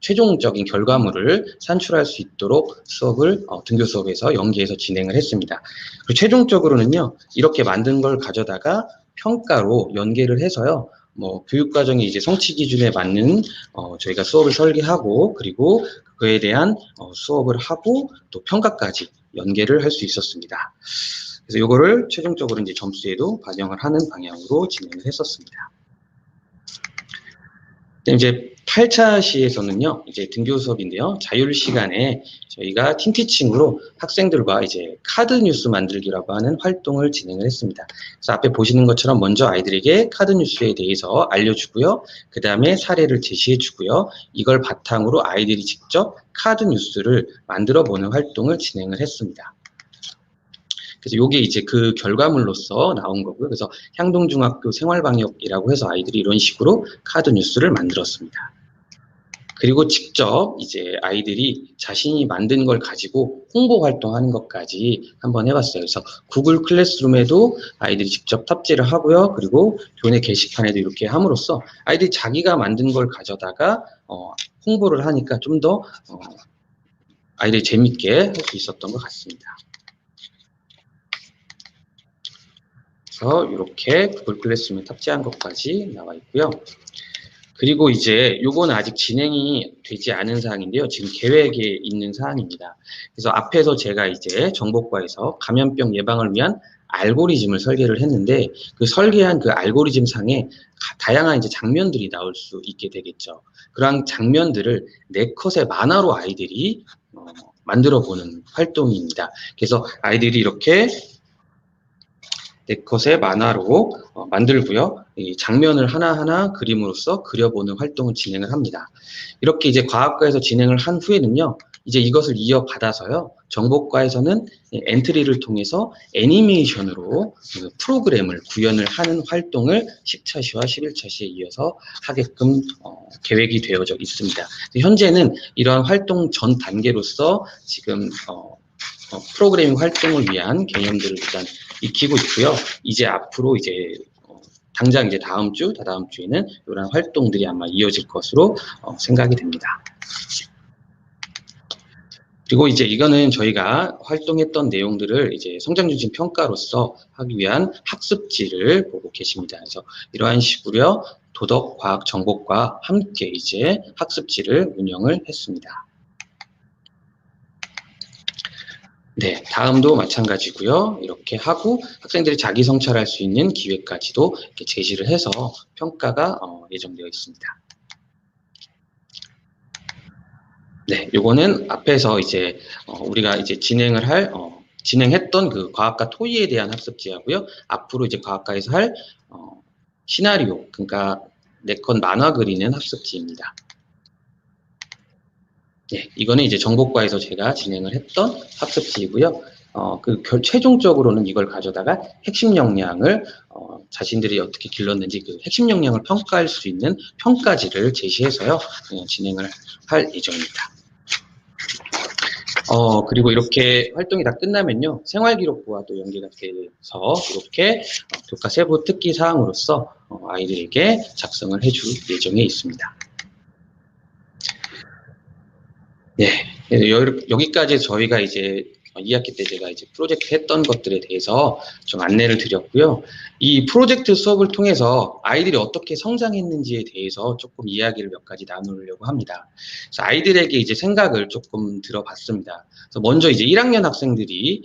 최종적인 결과물을 산출할 수 있도록 수업을 등교 수업에서 연계해서 진행을 했습니다. 그리고 최종적으로는요, 이렇게 만든 걸 가져다가 평가로 연계를 해서요, 뭐 교육과정이 이제 성취 기준에 맞는 저희가 수업을 설계하고 그리고 그에 대한 수업을 하고 또 평가까지 연계를 할 수 있었습니다. 그래서 이거를 최종적으로 이제 점수에도 반영을 하는 방향으로 진행을 했었습니다. 이제 8차 시에서는요, 이제 등교 수업인데요, 자율 시간에 저희가 팀티칭으로 학생들과 이제 카드 뉴스 만들기라고 하는 활동을 진행을 했습니다. 그래서 앞에 보시는 것처럼 먼저 아이들에게 카드 뉴스에 대해서 알려주고요, 그 다음에 사례를 제시해주고요, 이걸 바탕으로 아이들이 직접 카드 뉴스를 만들어 보는 활동을 진행을 했습니다. 그래서 요게 이제 그 결과물로서 나온 거고요. 그래서 향동중학교 생활방역이라고 해서 아이들이 이런 식으로 카드 뉴스를 만들었습니다. 그리고 직접 이제 아이들이 자신이 만든 걸 가지고 홍보 활동하는 것까지 한번 해봤어요. 그래서 구글 클래스룸에도 아이들이 직접 탑재를 하고요. 그리고 교내 게시판에도 이렇게 함으로써 아이들이 자기가 만든 걸 가져다가 홍보를 하니까 좀 더 아이들이 재밌게 할 수 있었던 것 같습니다. 그래서 이렇게 구글 클래스룸에 탑재한 것까지 나와 있고요. 그리고 이제 요거는 아직 진행이 되지 않은 사항인데요. 지금 계획에 있는 사항입니다. 그래서 앞에서 제가 이제 정보과에서 감염병 예방을 위한 알고리즘을 설계를 했는데 그 설계한 그 알고리즘 상에 다양한 이제 장면들이 나올 수 있게 되겠죠. 그런 장면들을 4컷의 만화로 아이들이 만들어 보는 활동입니다. 그래서 아이들이 이렇게 4컷의 만화로 만들고요. 이 장면을 하나하나 그림으로써 그려보는 활동을 진행을 합니다. 이렇게 이제 과학과에서 진행을 한 후에는요, 이제 이것을 이어받아서요, 정보과에서는 엔트리를 통해서 애니메이션으로 그 프로그램을 구현을 하는 활동을 10차 시와 11차 시에 이어서 하게끔 계획이 되어져 있습니다. 현재는 이러한 활동 전 단계로서 지금 프로그래밍 활동을 위한 개념들을 일단 익히고 있고요. 이제 앞으로 이제 당장 이제 다음 주, 다다음 주에는 이런 활동들이 아마 이어질 것으로 생각이 됩니다. 그리고 이제 이거는 저희가 활동했던 내용들을 이제 성장 중심 평가로서 하기 위한 학습지를 보고 계십니다. 그래서 이러한 식으로 도덕, 과학, 정보과 함께 이제 학습지를 운영을 했습니다. 네, 다음도 마찬가지고요. 이렇게 하고 학생들이 자기 성찰할 수 있는 기회까지도 이렇게 제시를 해서 평가가 예정되어 있습니다. 네, 요거는 앞에서 이제 우리가 이제 진행했던 그 과학과 토의에 대한 학습지하고요. 앞으로 이제 과학과에서 할 시나리오, 그러니까 4컷 만화 그리는 학습지입니다. 네, 이거는 이제 정보과에서 제가 진행을 했던 학습지이고요. 최종적으로는 이걸 가져다가 핵심 역량을 자신들이 어떻게 길렀는지 그 핵심 역량을 평가할 수 있는 평가지를 제시해서요, 진행을 할 예정입니다. 그리고 이렇게 활동이 다 끝나면요, 생활기록부와도 연계가 돼서 이렇게 교과 세부 특기 사항으로서 아이들에게 작성을 해줄 예정에 있습니다. 네, 여기까지 저희가 이제 2학기 때 제가 이제 프로젝트 했던 것들에 대해서 좀 안내를 드렸고요. 이 프로젝트 수업을 통해서 아이들이 어떻게 성장했는지에 대해서 조금 이야기를 몇 가지 나누려고 합니다. 그래서 아이들에게 이제 생각을 조금 들어봤습니다. 그래서 먼저 이제 1학년 학생들이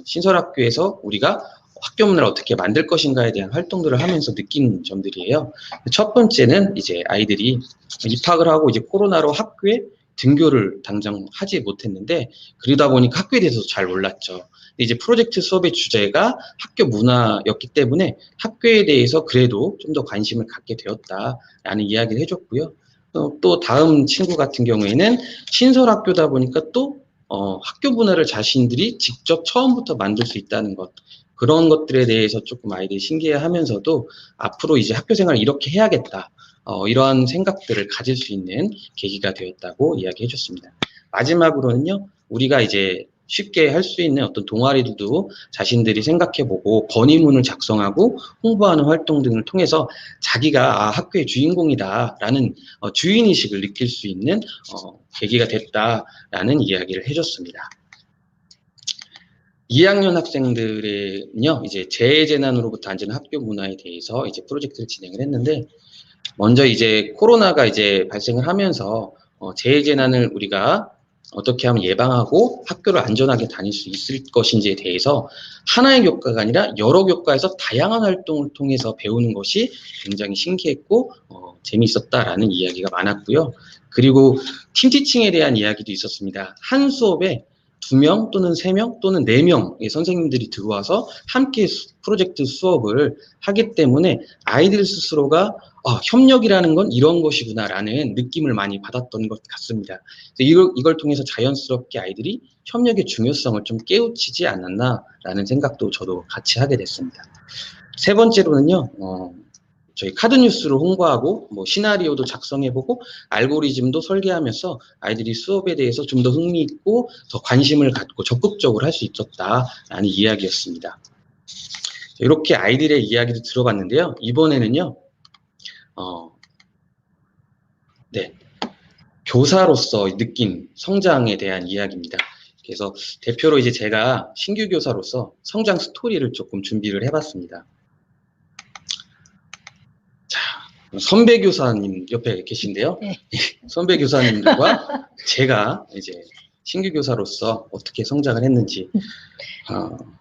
신설학교에서 우리가 학교 문화를 어떻게 만들 것인가에 대한 활동들을 하면서 느낀 점들이에요. 첫 번째는 이제 아이들이 입학을 하고 이제 코로나로 학교에 등교를 당장 하지 못했는데 그러다 보니까 학교에 대해서 잘 몰랐죠. 근데 이제 프로젝트 수업의 주제가 학교 문화였기 때문에 학교에 대해서 그래도 좀 더 관심을 갖게 되었다라는 이야기를 해줬고요. 또 다음 친구 같은 경우에는 신설학교다 보니까 또 학교 문화를 자신들이 직접 처음부터 만들 수 있다는 것, 그런 것들에 대해서 조금 아이들이 신기해하면서도 앞으로 이제 학교 생활을 이렇게 해야겠다, 이러한 생각들을 가질 수 있는 계기가 되었다고 이야기해 줬습니다. 마지막으로는요, 우리가 이제 쉽게 할 수 있는 어떤 동아리들도 자신들이 생각해보고 건의문을 작성하고 홍보하는 활동 등을 통해서 자기가 학교의 주인공이다라는 주인의식을 느낄 수 있는 계기가 됐다라는 이야기를 해줬습니다. 2학년 학생들은요, 이제 재해재난으로부터 안전한 학교 문화에 대해서 이제 프로젝트를 진행을 했는데, 먼저 이제 코로나가 이제 발생을 하면서 재해재난을 우리가 어떻게 하면 예방하고 학교를 안전하게 다닐 수 있을 것인지에 대해서 하나의 교과가 아니라 여러 교과에서 다양한 활동을 통해서 배우는 것이 굉장히 신기했고 재미있었다라는 이야기가 많았고요. 그리고 팀티칭에 대한 이야기도 있었습니다. 한 수업에 2명 또는 3명 또는 4명의 선생님들이 들어와서 함께 프로젝트 수업을 하기 때문에 아이들 스스로가 협력이라는 건 이런 것이구나라는 느낌을 많이 받았던 것 같습니다. 이걸 통해서 자연스럽게 아이들이 협력의 중요성을 좀 깨우치지 않았나라는 생각도 저도 같이 하게 됐습니다. 세 번째로는요, 저희 카드뉴스를 홍보하고 시나리오도 작성해보고 알고리즘도 설계하면서 아이들이 수업에 대해서 좀 더 흥미있고 더 관심을 갖고 적극적으로 할 수 있었다라는 이야기였습니다. 이렇게 아이들의 이야기도 들어봤는데요. 이번에는요, 교사로서 느낀 성장에 대한 이야기입니다. 그래서 대표로 이제 제가 신규 교사로서 성장 스토리를 조금 준비를 해봤습니다. 자, 선배 교사님 옆에 계신데요. 네. 선배 교사님들과 제가 이제 신규 교사로서 어떻게 성장을 했는지,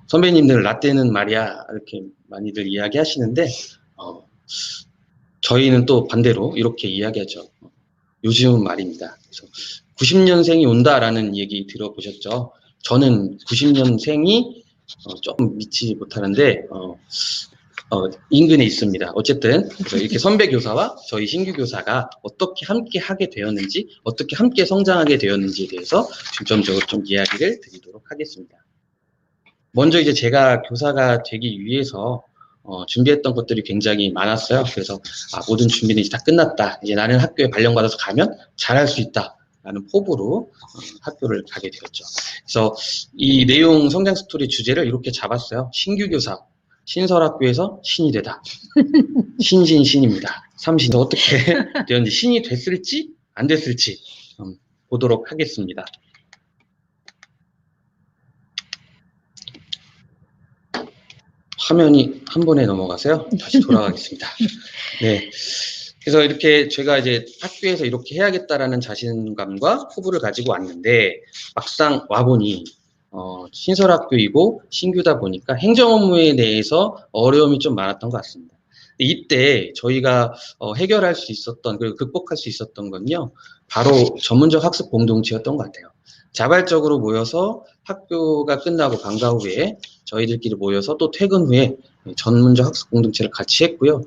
선배님들 라떼는 말이야 이렇게 많이들 이야기하시는데 저희는 또 반대로 이렇게 이야기하죠. 요즘은 말입니다. 그래서 90년생이 온다라는 얘기 들어보셨죠? 저는 90년생이 조금 믿지 못하는데 인근에 있습니다. 어쨌든 이렇게 선배 교사와 저희 신규 교사가 어떻게 함께 하게 되었는지, 어떻게 함께 성장하게 되었는지에 대해서 중점적으로 좀 이야기를 드리도록 하겠습니다. 먼저 이제 제가 교사가 되기 위해서 준비했던 것들이 굉장히 많았어요. 그래서 모든 준비는 이제 다 끝났다. 이제 나는 학교에 발령받아서 가면 잘할 수 있다. 라는 포부로 학교를 가게 되었죠. 그래서 이 내용 성장 스토리 주제를 이렇게 잡았어요. 신규 교사, 신설학교에서 신이 되다. 신입니다. 3신. 어떻게 되었는지, 신이 됐을지 안 됐을지 보도록 하겠습니다. 화면이 한 번에 넘어가세요. 다시 돌아가겠습니다. 네. 그래서 이렇게 제가 이제 학교에서 이렇게 해야겠다라는 자신감과 포부를 가지고 왔는데 막상 와보니 신설학교이고 신규다 보니까 행정 업무에 대해서 어려움이 좀 많았던 것 같습니다. 이때 저희가 해결할 수 있었던, 그리고 극복할 수 있었던 건요, 바로 전문적 학습 공동체였던 것 같아요. 자발적으로 모여서 학교가 끝나고 방과 후에 저희들끼리 모여서 또 퇴근 후에 전문적 학습 공동체를 같이 했고요.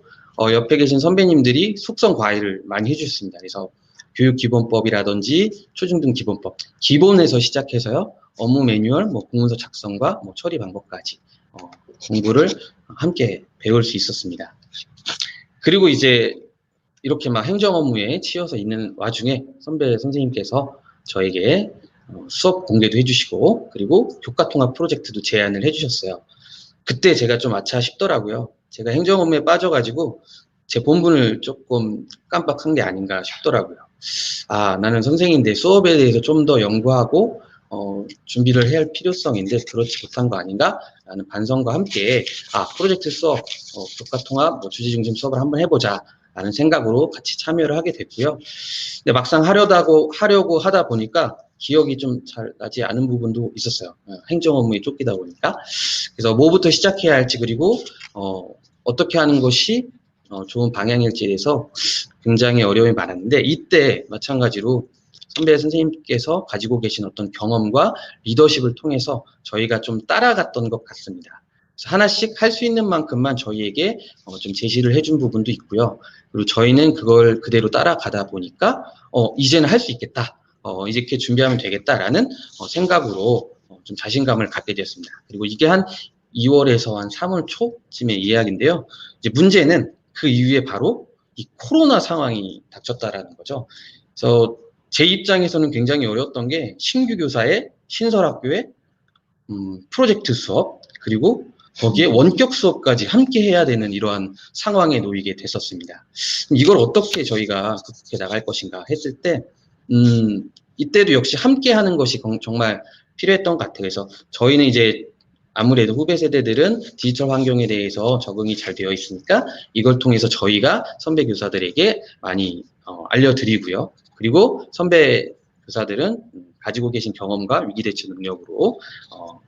옆에 계신 선배님들이 숙성 과외를 많이 해주셨습니다. 그래서 교육기본법이라든지 초중등 기본법, 기본에서 시작해서요, 업무 매뉴얼, 공문서 작성과 처리 방법까지 공부를 함께 배울 수 있었습니다. 그리고 이제 이렇게 막 행정 업무에 치여서 있는 와중에 선배 선생님께서 저에게 수업 공개도 해주시고, 그리고 교과 통합 프로젝트도 제안을 해주셨어요. 그때 제가 좀 아차 싶더라고요. 제가 행정 업무에 빠져가지고 제 본분을 조금 깜빡한 게 아닌가 싶더라고요. 나는 선생인데 수업에 대해서 좀 더 연구하고 준비를 해야 할 필요성인데 그렇지 못한 거 아닌가? 라는 반성과 함께 프로젝트 수업, 교과 통합, 주제 중심 수업을 한번 해보자 라는 생각으로 같이 참여를 하게 됐고요. 근데 막상 하려고 하다 보니까 기억이 좀 잘 나지 않은 부분도 있었어요. 행정 업무에 쫓기다 보니까. 그래서 뭐부터 시작해야 할지, 그리고 어떻게 하는 것이 좋은 방향일지에 대해서 굉장히 어려움이 많았는데, 이때 마찬가지로 선배 선생님께서 가지고 계신 어떤 경험과 리더십을 통해서 저희가 좀 따라갔던 것 같습니다. 그래서 하나씩 할 수 있는 만큼만 저희에게 좀 제시를 해준 부분도 있고요. 그리고 저희는 그걸 그대로 따라가다 보니까 이제는 할 수 있겠다. 이렇게 준비하면 되겠다라는 생각으로 좀 자신감을 갖게 되었습니다. 그리고 이게 한 2월에서 한 3월 초쯤의 이야기인데요. 이제 문제는 그 이후에 바로 이 코로나 상황이 닥쳤다라는 거죠. 그래서 제 입장에서는 굉장히 어려웠던 게 신규 교사의 신설학교의 프로젝트 수업, 그리고 거기에 원격 수업까지 함께 해야 되는 이러한 상황에 놓이게 됐었습니다. 이걸 어떻게 저희가 극복해 나갈 것인가 했을 때, 이때도 역시 함께 하는 것이 정말 필요했던 것 같아요. 그래서 저희는 이제 아무래도 후배 세대들은 디지털 환경에 대해서 적응이 잘 되어 있으니까 이걸 통해서 저희가 선배 교사들에게 많이 알려드리고요. 그리고 선배 교사들은 가지고 계신 경험과 위기대처 능력으로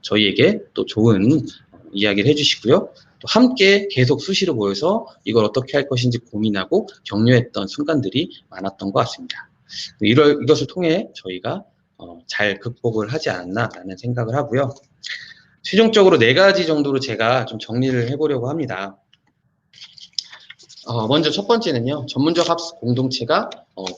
저희에게 또 좋은 이야기를 해주시고요. 또 함께 계속 수시로 모여서 이걸 어떻게 할 것인지 고민하고 격려했던 순간들이 많았던 것 같습니다. 이것을 통해 저희가 잘 극복을 하지 않았나라는 생각을 하고요. 최종적으로 4가지 정도로 제가 좀 정리를 해보려고 합니다. 먼저 첫 번째는요, 전문적 학습 공동체가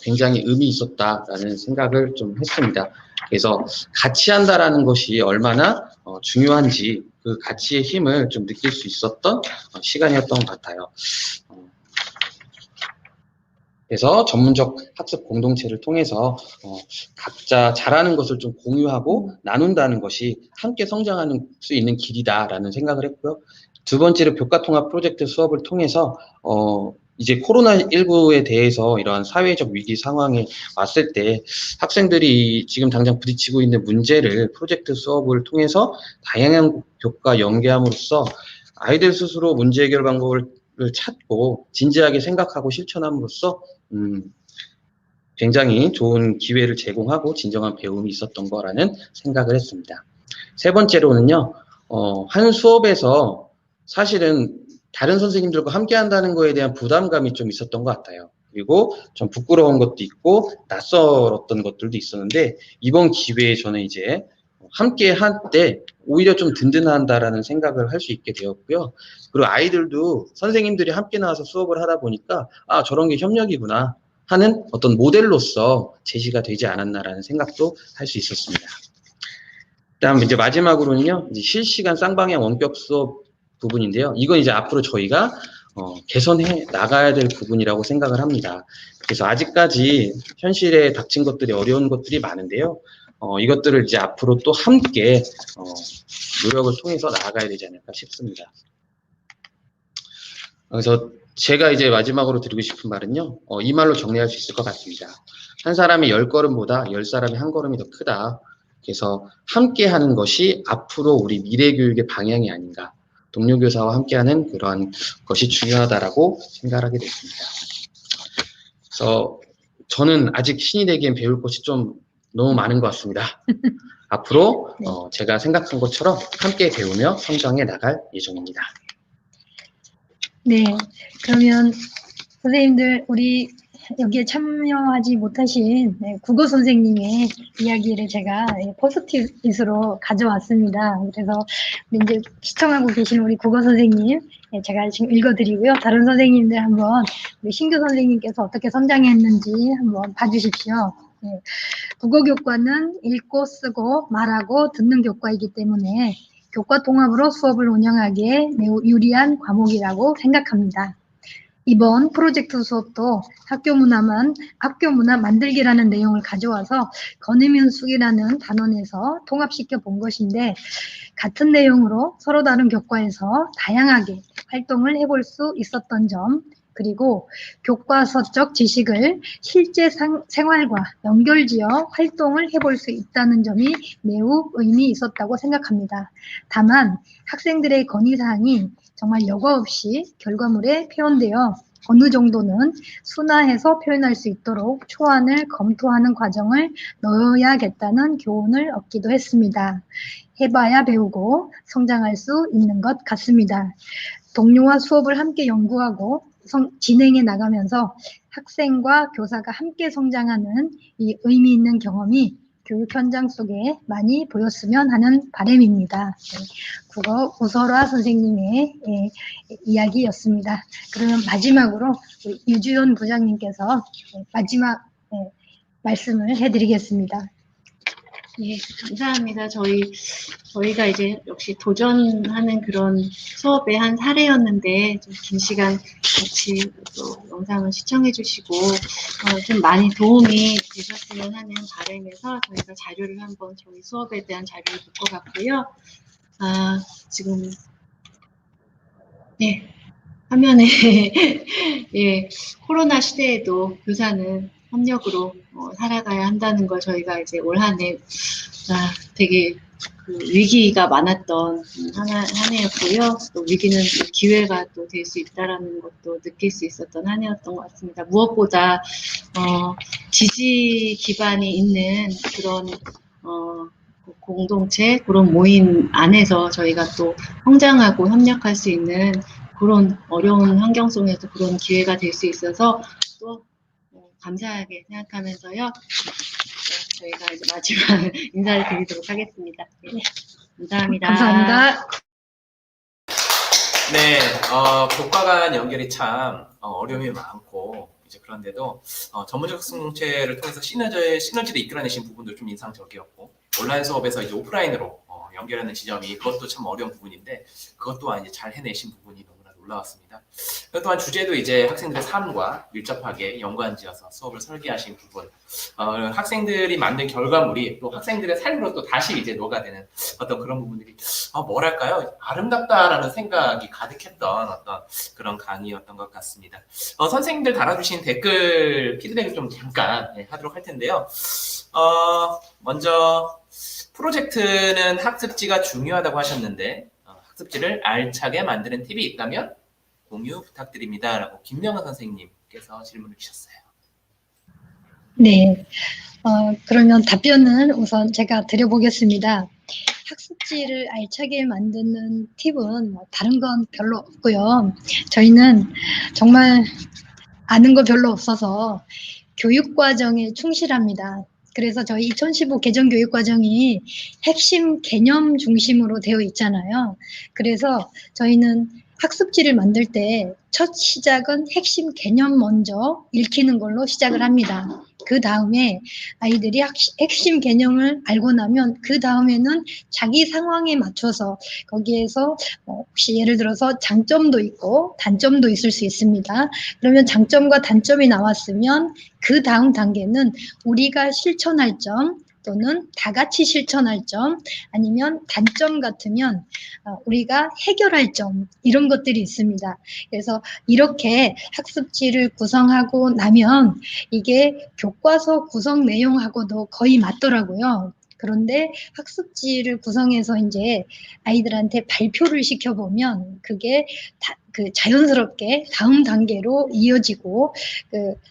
굉장히 의미 있었다라는 생각을 좀 했습니다. 그래서 같이 한다라는 것이 얼마나 중요한지 그 가치의 힘을 좀 느낄 수 있었던 시간이었던 것 같아요. 그래서 전문적 학습 공동체를 통해서 각자 잘하는 것을 좀 공유하고 나눈다는 것이 함께 성장하는 수 있는 길이다라는 생각을 했고요. 두 번째로 교과통합 프로젝트 수업을 통해서 이제 코로나19에 대해서 이러한 사회적 위기 상황에 왔을 때 학생들이 지금 당장 부딪히고 있는 문제를 프로젝트 수업을 통해서 다양한 교과 연계함으로써 아이들 스스로 문제 해결 방법을 찾고 진지하게 생각하고 실천함으로써 굉장히 좋은 기회를 제공하고 진정한 배움이 있었던 거라는 생각을 했습니다. 세 번째로는요, 한 수업에서 사실은 다른 선생님들과 함께 한다는 거에 대한 부담감이 좀 있었던 것 같아요. 그리고 좀 부끄러운 것도 있고 낯설었던 것들도 있었는데 이번 기회에 저는 이제 함께 할 때 오히려 좀 든든한다라는 생각을 할 수 있게 되었고요. 그리고 아이들도 선생님들이 함께 나와서 수업을 하다 보니까 아, 저런 게 협력이구나 하는 어떤 모델로서 제시가 되지 않았나라는 생각도 할 수 있었습니다. 그다음 이제 마지막으로는요, 이제 실시간 쌍방향 원격 수업 부분인데요. 이건 이제 앞으로 저희가 개선해 나가야 될 부분이라고 생각을 합니다. 그래서 아직까지 현실에 닥친 것들이 어려운 것들이 많은데요. 이것들을 이제 앞으로 또 함께 노력을 통해서 나아가야 되지 않을까 싶습니다. 그래서 제가 이제 마지막으로 드리고 싶은 말은요, 이 말로 정리할 수 있을 것 같습니다. 한 사람이 10걸음보다 10사람이 한 걸음이 더 크다. 그래서 함께 하는 것이 앞으로 우리 미래 교육의 방향이 아닌가. 동료 교사와 함께하는 그러한 것이 중요하다라고 생각하게 됐습니다. 그래서 저는 아직 신이 되기엔 배울 것이 좀 너무 많은 것 같습니다. 앞으로 제가 생각한 것처럼 함께 배우며 성장해 나갈 예정입니다. 네, 그러면 선생님들 우리 여기에 참여하지 못하신 국어 선생님의 이야기를 제가 포스트잇으로 가져왔습니다. 그래서 이제 시청하고 계신 우리 국어 선생님 제가 지금 읽어드리고요. 다른 선생님들 한번 우리 신규 선생님께서 어떻게 성장했는지 한번 봐주십시오. 네. 국어 교과는 읽고 쓰고 말하고 듣는 교과이기 때문에 교과 통합으로 수업을 운영하기에 매우 유리한 과목이라고 생각합니다. 이번 프로젝트 수업도 학교 문화 만들기라는 내용을 가져와서 건의문숙이라는 단원에서 통합시켜 본 것인데 같은 내용으로 서로 다른 교과에서 다양하게 활동을 해볼 수 있었던 점, 그리고 교과서적 지식을 실제 생활과 연결지어 활동을 해볼 수 있다는 점이 매우 의미 있었다고 생각합니다. 다만 학생들의 건의사항이 정말 여과 없이 결과물에 표현되어 어느 정도는 순화해서 표현할 수 있도록 초안을 검토하는 과정을 넣어야겠다는 교훈을 얻기도 했습니다. 해봐야 배우고 성장할 수 있는 것 같습니다. 동료와 수업을 함께 연구하고 진행해 나가면서 학생과 교사가 함께 성장하는 이 의미 있는 경험이 교육 현장 속에 많이 보였으면 하는 바람입니다. 국어 오설화 선생님의 이야기였습니다. 그러면 마지막으로 우리 유주연 부장님께서 마지막 말씀을 해드리겠습니다. 예, 감사합니다. 저희가 이제 역시 도전하는 그런 수업의 한 사례였는데, 좀 긴 시간 같이 또 영상을 시청해 주시고, 좀 많이 도움이 되셨으면 하는 바람에서 저희가 자료를 한번 저희 수업에 대한 자료를 묶어봤고요. 지금, 예, 화면에, 예, 코로나 시대에도 교사는 협력으로 살아가야 한다는 걸 저희가 이제 올 한 해 되게 그 위기가 많았던 한 해였고요. 또 위기는 또 기회가 또 될 수 있다라는 것도 느낄 수 있었던 한 해였던 것 같습니다. 무엇보다 지지 기반이 있는 그런 공동체, 그런 모임 안에서 저희가 또 성장하고 협력할 수 있는 그런 어려운 환경 속에서 그런 기회가 될 수 있어서 또 감사하게 생각하면서요. 저희가 이제 마지막 인사를 드리도록 하겠습니다. 네, 감사합니다. 감사합니다. 네, 교과 간 연결이 참 어려움이 많고 이제 그런데도 전문적 학습공동체를 통해서 시너지를 이끌어내신 부분도 좀 인상적이었고 온라인 수업에서 이제 오프라인으로 연결하는 지점이 그것도 참 어려운 부분인데 그것 또한 이제 잘 해내신 부분이 너무나 놀라웠습니다. 또한 주제도 이제 학생들의 삶과 밀접하게 연관지어서 수업을 설계하신 부분, 학생들이 만든 결과물이 또 학생들의 삶으로 또 다시 이제 녹아드는 어떤 그런 부분들이 뭐랄까요? 아름답다라는 생각이 가득했던 어떤 그런 강의였던 것 같습니다. 선생님들 달아주신 댓글 피드백을 좀 잠깐 하도록 할 텐데요. 먼저 프로젝트는 학습지가 중요하다고 하셨는데 학습지를 알차게 만드는 팁이 있다면 공유 부탁드립니다. 라고 김명은 선생님께서 질문을 주셨어요. 네, 그러면 답변은 우선 제가 드려보겠습니다. 학습지를 알차게 만드는 팁은 다른 건 별로 없고요. 저희는 정말 아는 거 별로 없어서 교육과정에 충실합니다. 그래서 저희 2015 개정교육과정이 핵심 개념 중심으로 되어 있잖아요. 그래서 저희는 학습지를 만들 때 첫 시작은 핵심 개념 먼저 읽히는 걸로 시작을 합니다. 그 다음에 아이들이 핵심 개념을 알고 나면 그 다음에는 자기 상황에 맞춰서 거기에서 혹시 예를 들어서 장점도 있고 단점도 있을 수 있습니다. 그러면 장점과 단점이 나왔으면 그 다음 단계는 우리가 실천할 점 또는 다 같이 실천할 점 아니면 단점 같으면 우리가 해결할 점 이런 것들이 있습니다. 그래서 이렇게 학습지를 구성하고 나면 이게 교과서 구성 내용하고도 거의 맞더라고요. 그런데 학습지를 구성해서 이제 아이들한테 발표를 시켜보면 그게 자연스럽게 다음 단계로 이어지고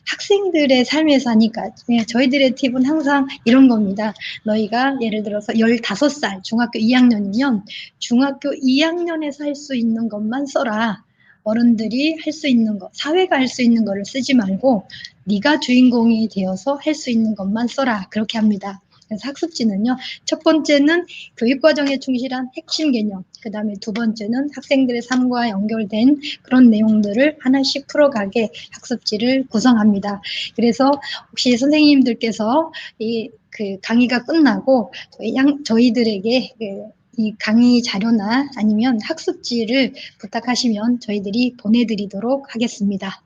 학생들의 삶에서 하니까 저희들의 팁은 항상 이런 겁니다. 너희가 예를 들어서 15살 중학교 2학년이면 중학교 2학년에서 할 수 있는 것만 써라. 어른들이 할 수 있는 것, 사회가 할 수 있는 거를 쓰지 말고 네가 주인공이 되어서 할 수 있는 것만 써라. 그렇게 합니다. 그래서 학습지는요. 첫 번째는 교육과정에 충실한 핵심 개념, 그 다음에 두 번째는 학생들의 삶과 연결된 그런 내용들을 하나씩 풀어가게 학습지를 구성합니다. 그래서 혹시 선생님들께서 그 강의가 끝나고 저희들에게 이 강의 자료나 아니면 학습지를 부탁하시면 저희들이 보내드리도록 하겠습니다.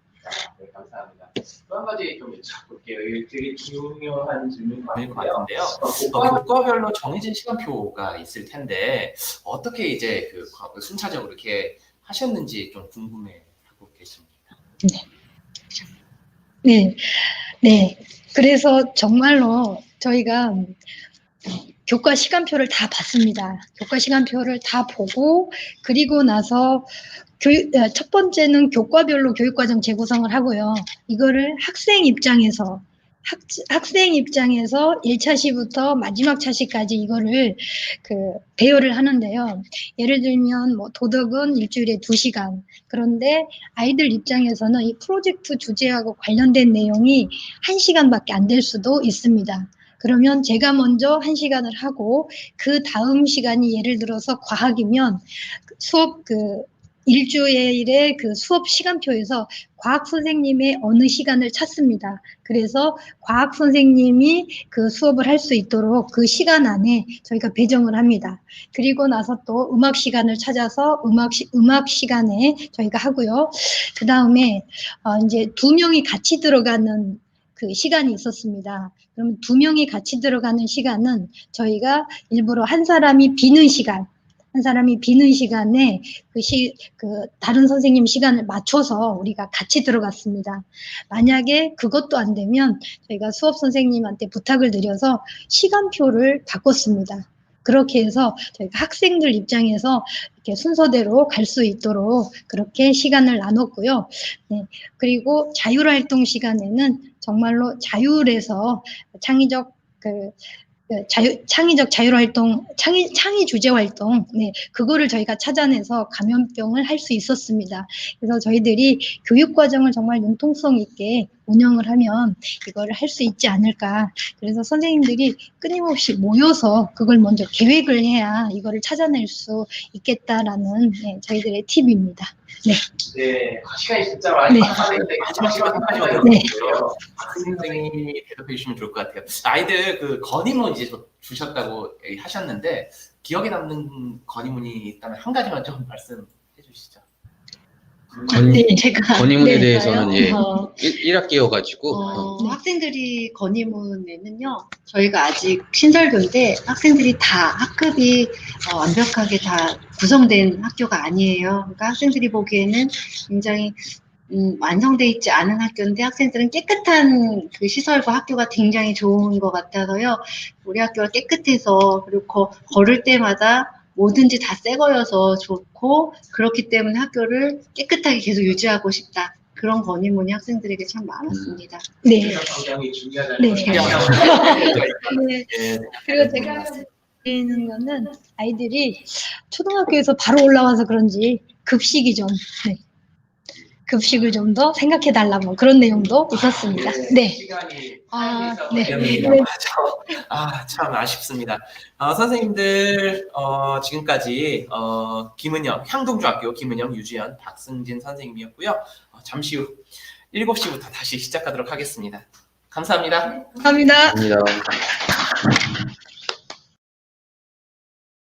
네, 감사합니다. 또 한 가지 좀 여쭤볼게요. 이게 되게 중요한 질문인 것 같은데요. 교과별로 정해진 시간표가 있을 텐데 어떻게 이제 순차적으로 이렇게 하셨는지 좀 궁금해하고 계십니다. 네. 그래서 정말로 저희가 교과 시간표를 다 봤습니다. 교과 시간표를 다 보고 그리고 나서 첫 번째는 교과별로 교육과정 재구성을 하고요. 이거를 학생 입장에서 1차 시부터 마지막 차시까지 이거를 배열을 하는데요. 예를 들면 도덕은 일주일에 2시간. 그런데 아이들 입장에서는 이 프로젝트 주제하고 관련된 내용이 1시간밖에 안 될 수도 있습니다. 그러면 제가 먼저 1시간을 하고 그 다음 시간이 예를 들어서 과학이면 수업 일주일의 그 수업 시간표에서 과학 선생님의 어느 시간을 찾습니다. 그래서 과학 선생님이 그 수업을 할 수 있도록 그 시간 안에 저희가 배정을 합니다. 그리고 나서 또 음악 시간을 찾아서 음악 시간에 저희가 하고요. 그 다음에 이제 2명이 같이 들어가는 그 시간이 있었습니다. 그럼 2명이 같이 들어가는 시간은 저희가 일부러 한 사람이 비는 시간에 다른 선생님 시간을 맞춰서 우리가 같이 들어갔습니다. 만약에 그것도 안 되면 저희가 수업 선생님한테 부탁을 드려서 시간표를 바꿨습니다. 그렇게 해서 저희가 학생들 입장에서 이렇게 순서대로 갈 수 있도록 그렇게 시간을 나눴고요. 네, 그리고 자율활동 시간에는 정말로 자율에서 창의적 자율활동, 창의 주제 활동, 네, 그거를 저희가 찾아내서 감염병을 할 수 있었습니다. 그래서 저희들이 교육과정을 정말 융통성 있게 운영을 하면 이거를 할 수 있지 않을까. 그래서 선생님들이 끊임없이 모여서 그걸 먼저 계획을 해야 이거를 찾아낼 수 있겠다라는 저희들의 팁입니다. 네. 네, 시간이 진짜 많이 네. 남았는데 마지막 시간 한 가지만 더 네. 드릴게요. 선생님이 대답해 주시면 좋을 것 같아요. 아이들 그 건의문 이제 주셨다고 하셨는데 기억에 남는 건의문이 있다면 한 가지만 좀 말씀해 주시죠. 제가 건의문에 네, 대해서는 예, 어, 1학기여가지고 학생들이 건의문에는요, 저희가 아직 신설교인데 학생들이 다 학급이 완벽하게 다 구성된 학교가 아니에요. 그러니까 학생들이 보기에는 굉장히 완성돼 있지 않은 학교인데 학생들은 깨끗한 그 시설과 학교가 굉장히 좋은 것 같아서요. 우리 학교가 깨끗해서 그리고 걸을 때마다 뭐든지 다 새 거여서 좋고 그렇기 때문에 학교를 깨끗하게 계속 유지하고 싶다. 그런 건의문이 학생들에게 참 많았습니다. 네. 굉장히 중요하다는 네. 네. 네. 그리고 제가 느끼는 거는 아이들이 초등학교에서 바로 올라와서 그런지 급식이 좀, 급식을 좀 더 생각해 달라고 그런 내용도 있었습니다. 네. 시간이 네. 참 아쉽습니다. 선생님들 지금까지 김은영 향동중학교 김은영 유주연 박승진 선생님이었고요. 잠시 후 7시부터 다시 시작하도록 하겠습니다. 감사합니다. 감사합니다. 감사합니다.